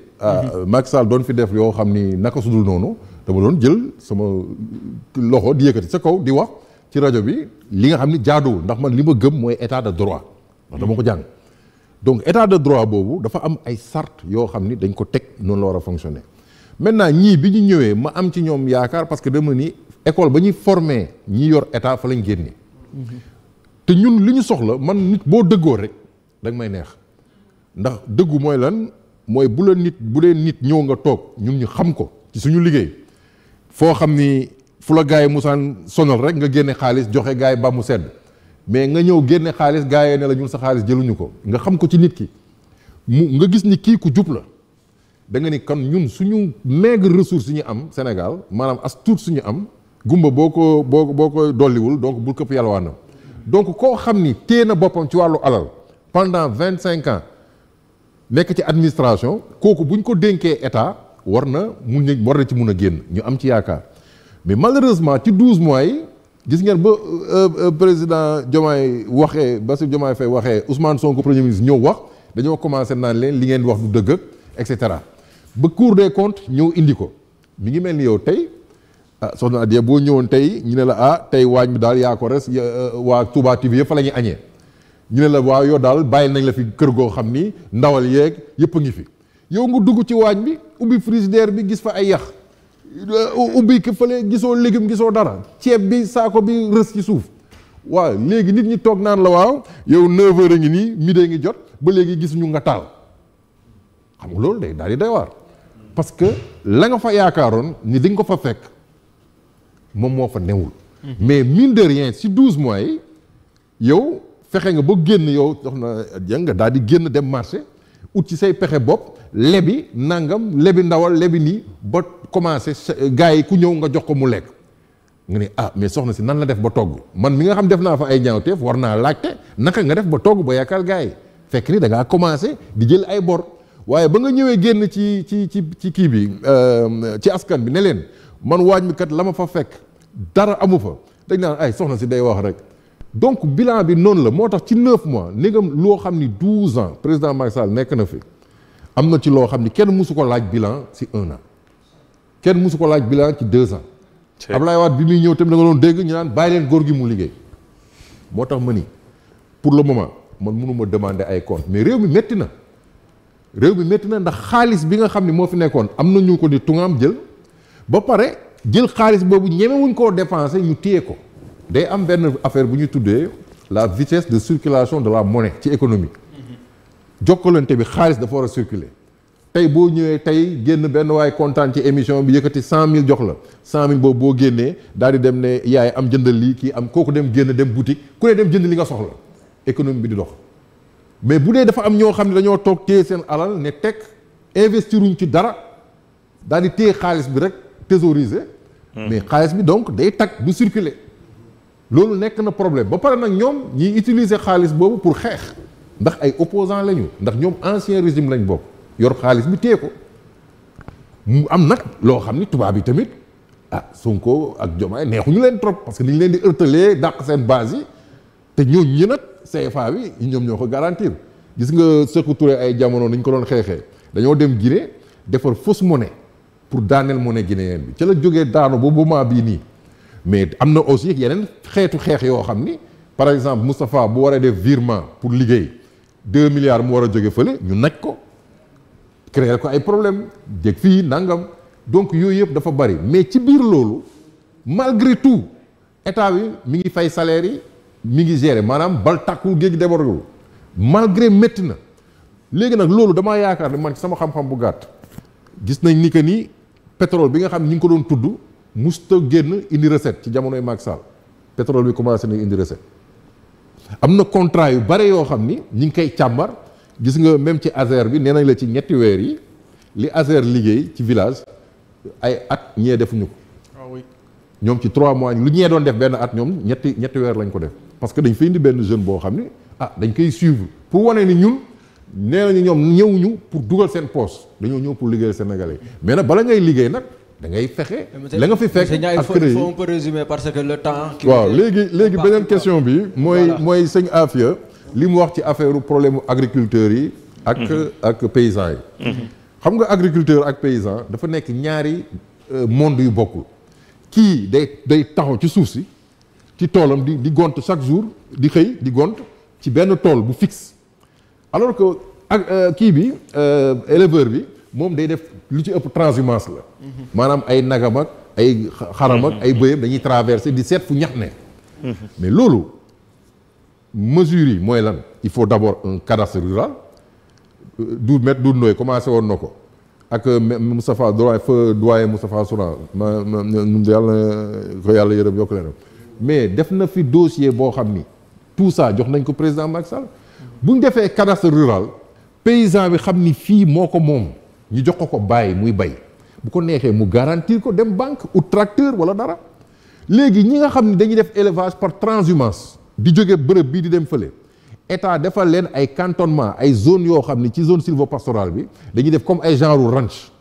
Macky Sall doon fi def yoo xam ni naka sudul noonu dama doon jël sama loxo di yëkkati sa kaw di wax ci rajo bi li nga xam ni jaaduwul ndax man li ma gëm mooy état de droit ndax dama ko jàng. donc état de droit boobu dafa am ay sart yoo xam ni dañ ko teg noonu la war a fonctionner maintenant ñii bi ñu ñëwee ma am ci ñoom yaakaar parce que dama ni école ba ñuy former ñi yor état fa lañ génne. te ñun li ñu soxla man nit boo dëggoo rek da nga may neex ndax dëggu mooy lan mooy bu dee nit ñëw nga toog ñun ñu xam ko ci suñu liggéey foo xam ni fu la gars yi musaan sonal rek nga génne xaalis joxe gars yi ba mu sedd. mais nga ñëw génne xaalis gars yi ne la ñun sa xaalis jëluñu ko nga xam ko ci nit ki nga gis ni kii ku jub la da nga ni kon ñun suñu maigre ressource yi ñu am Sénégal maanaam as tuut suñu am gumba boo ko dolliwul donc bul këpp yalwaanam donc koo xam ni téye na boppam ci wàllu alal pendant 25 ans nekk ci administration kooku buñ ko dénkee état war na ci mun a génn ñu am ci yaakaar mais malheureusement ci 12 mois yi gis ngeen ba président Diomaye waxee Bassirou Diomaye Faye waxee Ousmane Sonko premier ministre ñëw wax dañoo commencé naan leen li ngeen wax du dëgg et cetera ba Cour des comptes ñëw indi ko mi ngi mel ni yow tey soxna Adia boo ñëwoon tey ñu ne la tey waañ bi daal yaa ko res waa Touba TV yëpp fa la ñuy añee ñu ne la waaw yow daal bàyyil nañ la fi kër goo xam ni ndawal yeeg yëpp a ngi fi yow nga dugg ci waañ bi ubbi frigidaire bi gis fa ay yax ubbi ki fële gisoo légume gisoo dara ceeb bi saako bi rës ci suuf waaw léegi nit ñi toog naan la waaw yow 9h a ngi nii midi ngi jot ba léegi gisuñu nga taal xam nga loolu day daal di doy waar parce que la nga fa yaakaaroon ni di nga ko fa fekk moom moo fa newul. mais mine de rien si 12 mois yi yow fexe nga ba génn yow dox na nga daal di génn dem marché ut ci say pexe bopp lebi nangam lebi ndawal lebi nii ba commencé gars yi ku ñëw nga jox ko mu lekk. nga ne ah mais soxna si nan la def ba togg man mi nga xam def naa fa ay ñaawteef war naa laajte naka nga def ba togg ba yaakaar gars yi fekk ni da ngaa commencé di jël ay bor waaye ba nga ñëwee génn ci kii bi ci askan bi ne leen man waañ mi kat la ma fa fekk dara amu fa dañ naan ay soxna si day wax rek donc bilan bi noonu la moo tax ci 9 mois négam loo xam ni 12 ans président Macky Sall nekk na fi am na ci loo xam ni kenn mësu ko laaj bilan ci 1 an kenn mësu ko laaj bilan ci 2 ans. Ablaye Wade bi muy ñëw tamit da nga doon dégg ñu naan bàyyi leen góor gi mu liggéey moo tax ma ni pour le moment man mënuma demander ay compte mais réew mi métti na ndax xaalis bi nga xam ne moo fi nekkoon am na ñu ko di tungaam jël ba pare jël xaalis boobu ñemewuñ koo dépenser ñu téye ko day am benn affaire bu ñu tuddee la vitesse de circulation de la monnaie ci économie jokkalante bi xaalis dafa war a circuler tey boo ñëwee tey génn benn waaye kontaan ci émission bi yëkkati 100 000 jox la 100 000 boobu boo génnee daal di dem ne yaay am jëndal lii kii am kooku dem génn dem boutique ku ne dem jënd li nga soxla économie bi di dox mais bu dee dafa am ñoo xam ne dañoo toog téye seen alal ne teg investiruñ ci dara daal di téye xaalis bi rek thésauriser mais xaalis bi donc day tag du circuler loolu nekk na problème ba pare nag ñoom ñiy utiliser xaalis boobu pour xeex ndax ay opposants lañu ndax ñoom ancien régime lañ bokk yor xaalis bi téye ko mu am nag loo xam ni tubaab yi tamit Sonko ak Diomaye neexuñu leen trop parce que ni ñu leen di ërtalee dàq seen base yi te ñooñu ñi nag CFA bi ñoom ñoo ko garantir gis nga Sékou Touré ay jamono nañ ko doon xeexee dañoo dem Guinée defar fausse monnaie pour daaneel monnaie guinéenne bi ca la jógee daanu ba moment bii nii mais am na aussi yeneen xeetu xeex yoo xam ni par exemple Moustapha bu war a def virement pour liggéey 2 milliards mu war a jóge fële ñu naj ko créer ko ay problème jég fii nangam donc yooyu yëpp dafa bari mais ci biir loolu malgré tout état bi mi ngi fay salaire yi mi ngi gérer maanaam bal tàkkul géej débordul malgré métti na léegi nag loolu damaa yaakaar ne man ci sama xam-xam bu gàtt gis nañ ni que ni pétrole bi nga xam ne ñi ngi ko doon tudd musta génn indi recette ci jamonoy Macky Sall pétrole bi commencé na indi recette am na contrat yu bare yoo xam ni ñi ngi koy càmbar gis nga même ci Azer bi nee nañ la ci ñetti weer yi li Azer liggéey ci village ay at ñee defuñu ko ñoom ci 3 mois lu ñee doon def benn at ñoom ñetti weer lañ ko def parce que dañ fay indi benn jeune boo xam ni dañ koy suivre pour wane ni ñun nee nañu ñoom ñëwuñu pour dugal seen poste dañoo ñëw pour liggéeyal Sénégalais mais nag bala ngay liggéey nag da ngay fexe la nga fi fekk ak kër yi on peut résumer parce que le temps waaw léegi beneen question bi mooy sëñ Afia li mu wax ci affaire problème agriculteurs yi ak paysans yi xam nga agriculteur ak paysan dafa nekk ñaari monde yu bokkul kii day taxaw ci suuf si ci toolam di gont chaque jour di xëy di gont ci benn tool bu fixe alors que ak kii bi éleveur bi moom day def lu ci ëpp transhumance la maanaam ay nagam ak ay xaram ak ay bëyam dañuy traverser di seet fu ñax ne mais loolu mesures yi mooy lan il faut d'abord un cadastre rural du nooy commencé woon na ko ak Moustapha doyen Moustapha Souran yàlla ko yàlla yërëm yokk leen mais def na fi dossier boo xam ni tout ça jox nañ ko président Macky Sall bu ñu defee cadastre rural paysan bi xam ni fii moo ko moom ñu jox ko bàyyi muy bay bu ko neexee mu garantir ko dem banque ou tracteur wala dara léegi ñi nga xam ni dañuy def élevage par transhumance di jóge bërëb bii di dem fële état defal leen ay cantonnement ay zone yoo xam ni ci zone sylvopastorale bi dañuy def comme ay genre ranch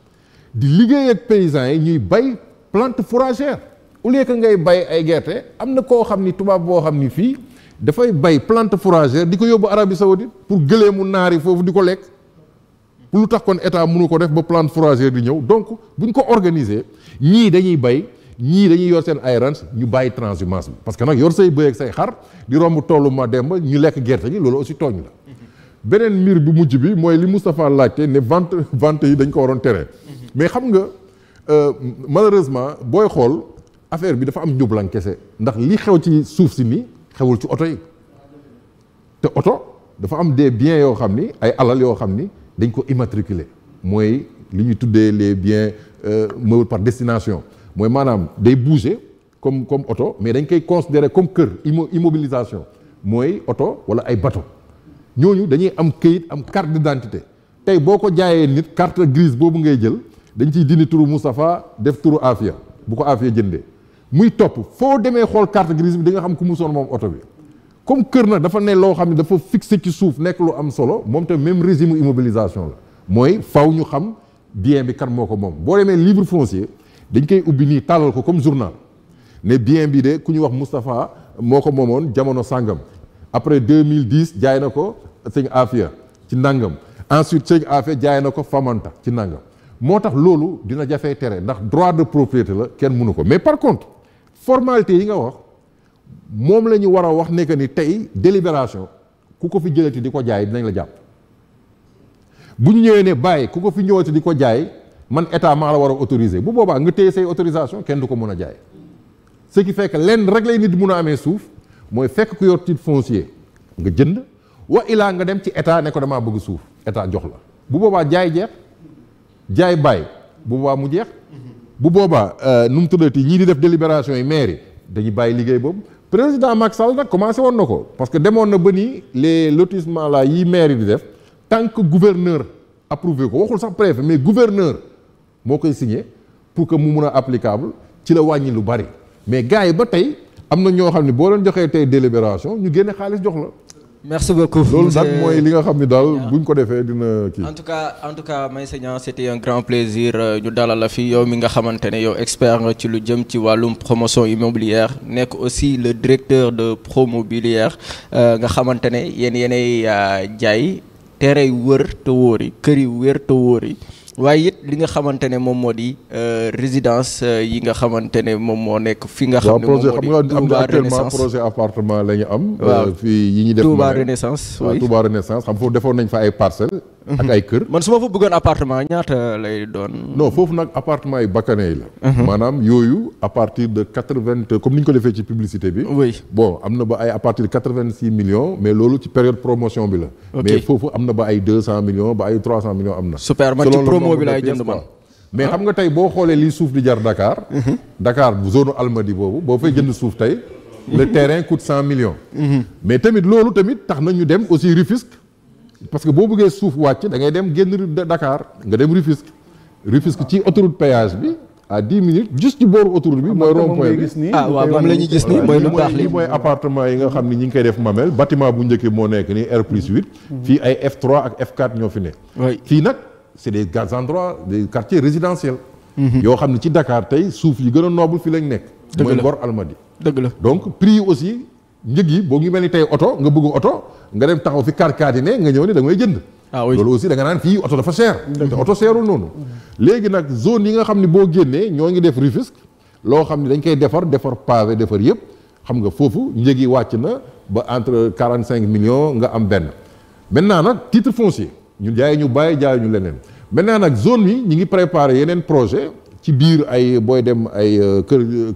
di liggéey ak paysans yi ñuy bay plante fourragère au lieu que ngay bay ay gerte am na koo xam ni tubaab boo xam ni fii dafay bay plante fourragère di ko yóbbu Arabie Saoudite pour gëleemu naar yi foofu di ko lekk pour lu tax kon état mënu ko def ba plante fourragère di ñëw donc buñ ko organiser ñii dañuy bay ñii dañuy yor seen ay ranch ñu bàyyi transhumance bi parce que nag yor say bëy ak say xar di romb tollu ma dem ba ñu lekk gerte gi loolu aussi tooñ la beneen mbir bu mujj bi mooy li Moustapha laajte ne vente yi dañ ko waroon tere mais xam nga malheureusement booy xool affaire bi dafa am njublan kese ndax li xew ci suuf si nii xewul ci oto yi te oto dafa am des biens yoo xam ni ay alal yoo xam ni dañ ko immatriculé mooy li ñuy tuddee les biens meubles par destination mooy maanaam day bouger comme oto mais dañ koy considérer comme kër immobilisation mooy oto wala ay bateau ñooñu dañuy am këyit am carte d'identité tey boo ko jaayee nit carte grise boobu ngay jël dañ ciy dindi turu Moustapha def turu Afia bu ko Afia jëndee muy topp foo demee xool carte grise bi di nga xam ku musoon moom oto bi comme kër nag dafa ne loo xam ne dafa fixé ci suuf nekk lu am solo moom te même régime immobilisation la mooy faw ñu xam bien bi kan moo ko moom boo demee livre foncier dañ koy ubbi nii tàllal ko comme journal ne bien bi de ku ñu wax Moustapha moo ko moomoon jamono sàngam après 2010 jaay na ko sëñ Afia ci nangam ensuite sëñ Afia jaay na ko Famanta ci nangam moo tax loolu dina jafee tere ndax droit de propriété la kenn mënu ko mais par contre formalité yi nga wax moom la ñu war a wax ne que ni tey délibération ku ko fi jëlati di ko jaay dinañ la jàpp bu ñu ñëwee ne bàyyi ku ko fi ñëwati di ko jaay man état maa la war a autoriser bu boobaa nga téye say autorisation kenn du ko mën a jaay ce qui fait que lenn rek lay nit mun a amee suuf mooy fekk ku yor titre foncier nga jënd wa ilaa nga dem ci état ne ko damaa bëgg suuf état jox la bu boobaa jaay jeex jaay bàyyi bu boobaa mu jeex bu boobaa nu mu tuddati ñii di def délibération yi maire yi dañuy bàyyi liggéey boobu président Macky Sall nag commencé woon na ko parce que demoon na ba ni les lotissements là yi maire yi di def tant que gouverneur approuvé ko waxul sax préfet mais gouverneur moo koy signé pour que mu mun a applicable ci la wàññi lu bari mais gars yi ba tey am na ñoo xam ne boo leen joxee tey délibération ñu génne xaalis jox la. merci beaucoup. loolu nag mooy li nga xam ne daal buñ ko defee dina kii. en tout cas Meissa Niang c'était un grand plaisir ñu dalal la fi yow mi nga xamante ne yow expert nga ci lu jëm ci wàllum promotion immobilière nekk aussi le directeur de Promobilière nga xamante ne yéenay jaay terrain yu wër te wóor yi kër yu wër te wóor yi. waaye it li nga xamante ne moom moo di résidence yi nga xamante ne moom moo nekk fi nga xam ne moom moo di Touba actuellement projet appartement la ñu am. waaw fii yi ñu def Touba Renaissance. waaw Touba Renaissance xam foofu defoon nañ fa ay parcelles. ak ay kër. man su ma fa bëggoon appartement ñaata lay doon. non foofu nag appartement yi bakkanee yi la. maanaam yooyu à partir de 80 comme ni ñu ko defee ci publicité bi. oui bon am na ba ay à partir de 86 millions mais loolu ci période promotion bi la. mais foofu am na ba ay 200 millions ba ay 300 millions am na. super man ci promo bi laay jënd man. mais xam nga tey boo xoolee lii suuf di jar Dakar. Dakar bu zone Almadies boobu boo fay jënd suuf tey. le terrain coûte 100 millions. mais tamit loolu tamit tax na ñu dem aussi Rufisque. parce que boo bëggee suuf wàcc da ngay dem génn Dakar nga dem Rufisque ci autoroute péage bi à 10 minutes juste ci booru autoroute bi mooy rond-point bi. waaw moom la ñuy gis nii mooy lu baax li mooy appartement yi nga xam ni ñi ngi koy def Mamel bâtiment bu njëkk moo nekk nii R+8. fii ay F3 ak F4 ñoo fi ne. fii nag c'est des endroits des quartiers résidentiels. yoo xam ne ci Dakar tey suuf yi gën a noble fii lañ nekk. mooy Ngor Almadies. dëgg la donc prix yi aussi njëg yi boo ngi mel ni tey oto nga bëgg oto nga dem taxaw fi kàr-kàr yi ne nga ñëw ni da ngay jënd. loolu aussi da nga naan fii oto dafa cher. te oto cherul noonu. léegi nag zone yi nga xam ne boo génnee ñoo ngi def Rufisque loo xam ne dañ koy defar pavé defar yëpp xam nga foofu njëg yi wàcc na ba entre 45 millions nga am benn. maintenant nag titre foncier ñu jaay ñu bàyyi jaay ñu leneen maintenant nag zone yi ñu ngi préparer yeneen projet ci biir ay booy dem ay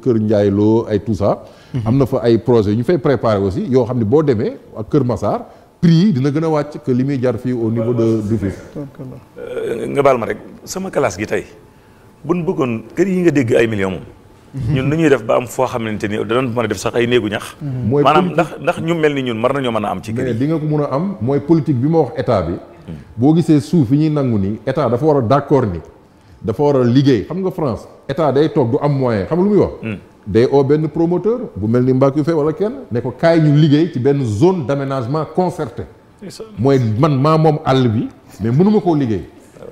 kër Ndiaye Lo ay tout ça. am na fa ay projet ñu fay préparer aussi yoo xam ne boo demee ak Kër Massar prix yi dina gën a wàcc que li muy jar fii au niveau de Rufisque. nga baal ma rek sama classe gi tey buñ bëggoon kër yi nga dégg ay millions moom. ñun nu ñuy def ba am foo xamante ni danañ mën a def sax ay néegu ñax. mooy maanaam ndax ñu mel ni ñun war nañoo mën a am ci kër yi. mais di nga ko mën a am mooy politique bi ma wax état bi. boo gisee suuf yi ñuy nangu ni état dafa war a d'accord ni dafa war a liggéey xam nga France état day toog du am moyen xam nga lu muy wax. day oo benn promoteur bu mel ni Mbacké Faye wala kenn ne ko kaay ñu liggéey ci benn zone d'aménagement concerté. mooy man maa moom àll bi mais mënuma koo liggéey.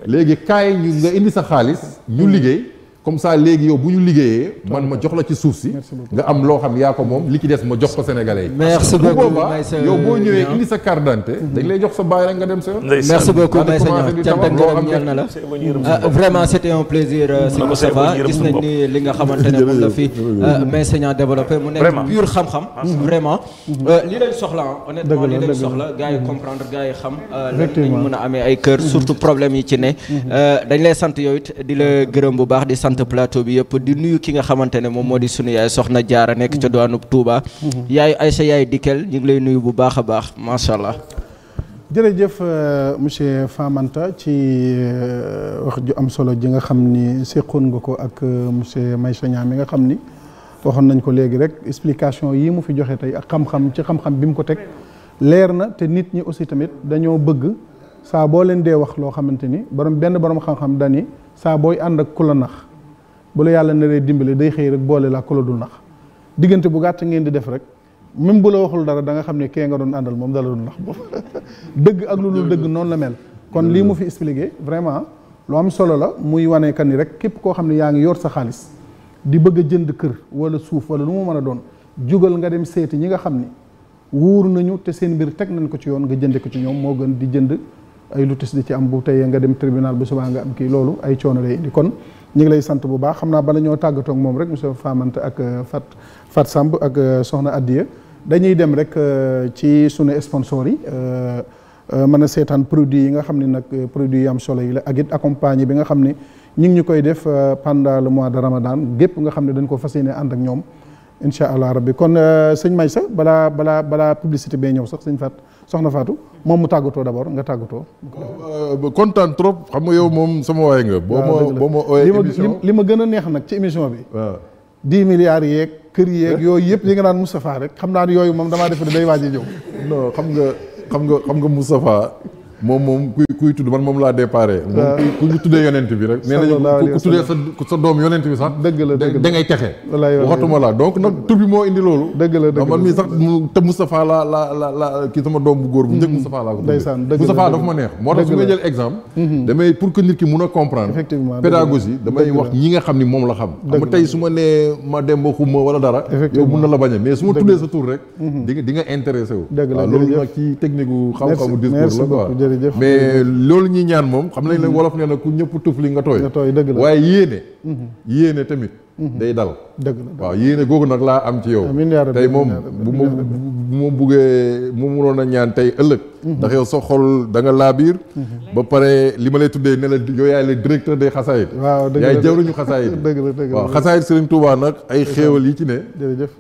léegi kaay ñu nga indi sa xaalis ñu liggéey comme ça léegi yow bu ñu liggéeyee man ma jox la ci suuf si nga am loo xam yaa ko moom li ci des ma jox ko sénégalais yi. merci beaucoup Meissa yow boo ñëwee indi sa carte d'identité dañ lay jox sa baay rek nga dem sa yoon. merci beaucoup Meissa Niang cant ak ngërëm ñeel na la vraiment c'était un plaisir si Moustapha gis nañ ni li nga xamante ne moom la fi Meissa Niang développé mu nekk pur xam-xam vraiment li lañ soxla honnêtement li lañ soxla gars yi comprendre gars yi xam lañ mën a amee ay kër surtout problème yi ci ne dañ lay sant yow it di la gërëm bu baax di sant représenté plateau bi yëpp di nuyu ki nga xamante ne moom moo di sunu yaay soxna Jaara nekk ca doonu Touba. yaay Aïcha yaay Dikel ñu ngi lay nuyu bu baax a baax macha allah. jërëjëf monsieur Famanta ci wax ju am solo ji nga xam ni seqoon nga ko ak monsieur Meïssa Niang mi nga xam ni waxoon nañ ko léegi rek explication yi mu fi joxe tey ak xam-xam ci xam-xam bi mu ko teg leer na te nit ñi aussi tamit dañoo bëgg saa boo leen dee wax loo xamante ni benn borom xam-xam dani saa booy ànd ak ku la nax bu la yàlla naree dimbale day xëy rek boole la ku la dul nax diggante bu gàtt ngeen di def rek même bu la waxul dara da nga xam ne kee nga doon àndal moom dala doon nax boobu dëgg ak lu dul dëgg noonu la mel kon lii mu fi expliqué vraiment lu am solo la muy wane kan ni rek képp koo xam ne yaa ngi yor sa xaalis di bëgg a jënd kër wala suuf wala lu mu mën a doon jugal nga dem seeti ñi nga xam ni wuur nañu te seen mbir teg nañ ko ci yoon nga jënde ko ci ñoom moo gën di jënd ay lutis di ci am bu teyee nga dem tribunal bu subaa nga am kii loolu ay coono lay indi kon ñu ngi lay sant bu baax xam naa bala ñoo tàggatoo ak moom rek monsieur Famanta ak Fat Samb ak soxna Addiya dañuy dem rek ci sunu sponsor yi mën a seetaan produit yi nga xam ne nag produit yi am solo yi la ak it accompagné bi nga xam ne ñu ngi ñu koy def pendant le mois de Ramadan gépp nga xam ne dañ ko fas yéene ànd ak ñoom incha allah rabbi kon sëñ Meïssa balaa publicité bee ñëw sax sëñ Fat soxna Fatou moom mu tàggatoo d'abord nga tàggatoo. kontaan trop xam nga yow moom sama waay nga. boo ma ooyee émission li ma gën a neex nag ci émission bi. waaw 10 milliards yeeg kër yeeg yooyu yëpp yi nga naan Moustapha rek xam naa ne yooyu moom damaa def ne day waaj a ñëw. non xam nga Moustapha moom kuy tudd man moom laa déparé. moom ku ñu tuddee yonent bi rek. nee nañu ku tuddee sa doom yonent bi sax. dëgg la da ngay texe. waxatuma la donc nag tur bi moo indi loolu. dëgg la man mii sax te Moustapha la kii sama doom bu góor bu njëkk Moustapha laa ko tuddee. Moustapha dafa ma neex. moo tax su may jël exemple. damay pour que nit ki mun a comprendre. effectivement pédagogie damay wax ñi nga xam ni moom la xam. xam nga tey su ma nee ma dem ba xuma wala dara. yow mun na la bañ a mais su ma tuddee sa tur rek. di nga intéressé wu. waaw loolu nag ci technique gu xam-xamu discours la quoi mais loolu ñuy ñaan moom xam nañ leen wolof nee na ku ñëpp tuf li nga tooy waaye yéene tamit day dal dëgg la waaw yéene googu nag laa am ci yow tey moom bu ma buggee mu munoon a ñaan tey ëllëg ndax yow sa xol da nga laabiir ba pare li ma lay tuddee ne la yow yaay le directeur des xasaayid yaay jawruñu xasaayid waaw xasaayid Serigne Touba nag ay xéewal yi ci ne jërëjëf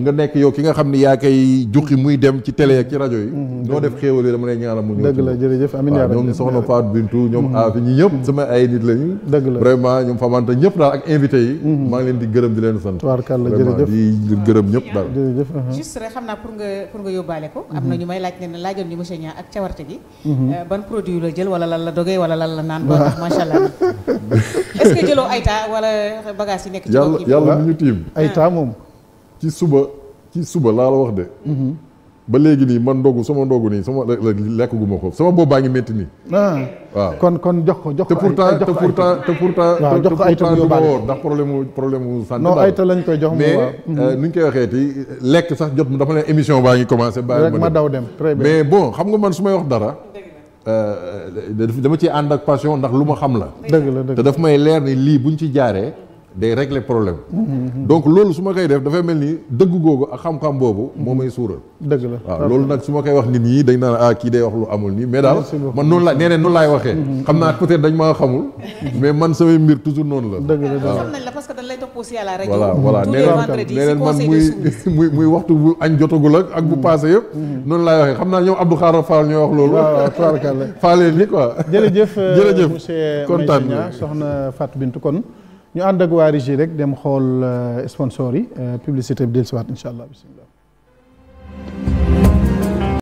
nga nekk yow ki nga xam ni yaa koy juqi muy dem ci télé ak ci rajo yi noo def xéewal yi dama lay ñaanal mu ñëw dëgg la jërëjëf amiin yaa ñoom soxna Fatou Bintou ñoom Afi ñi ñëpp sama ay nit lañu dëgg la vraiment ñoom Famanta ñëpp daal ak invité yi maa ngi leen di gërëm di leen sant tubaarkàlla jërëjëf di gërëm ñëpp daal jërëjëf juste rek xam naa pour nga yóbbaale ko am na ñu may laaj ne laajoon ñu monsieur Niang ak cawarte gi ban produit la jël wala lan la dogee wala lan la naan ba ndax macha allah est-ce que jëloo ayta wala bagage yi nekk ci yàlla mi ñu tiim ayta moom ci suba laa la wax de ba léegi nii man sama ndogu nii sama lekk gu ma ko sama bopp baa ngi métti nii waaw kon jox ko te pourtant waaw jox ko ayta du ma woor ndax problème mu santé non ayta lañ koy jox mais nuñ koy waxee ti lekk sax jot dafa ne émission baa ngi commencé bàyyi ma daw dem très bien mais bon xam nga man su may wax dara dama ci ànd ak passion ndax lu ma xam la dëgg la te daf may leer ni lii buñ ci jaaree day régler problème donc loolu su ma koy def dafay mel ni dëgg googu ak xam-xam boobu moo may suural dëgg la waaw loolu nag su ma koy wax nit ñi dañ naan kii day wax lu amul nii mais daal man noonu la nee noonu laay waxee xam naa peut-être dañ maa xamul mais man samay mbir toujours noonu la dëgg la xam nañ la parce que dañ lay topp aussi à la rajo voilà nee man muy waxtu bu añ jotagul ak bu passé yëpp noonu laay waxee xam naa ñoom Abdou Khara Fall ñoo wax loolu waaw faalee ni quoi jërëjëf monsieur kontaan Meïssa Niang soxna Fatou Bintou kon ñu ànd ak waa Régie rek dem xool sponsor yi publicité bi dellusiwaat incha allah bismillah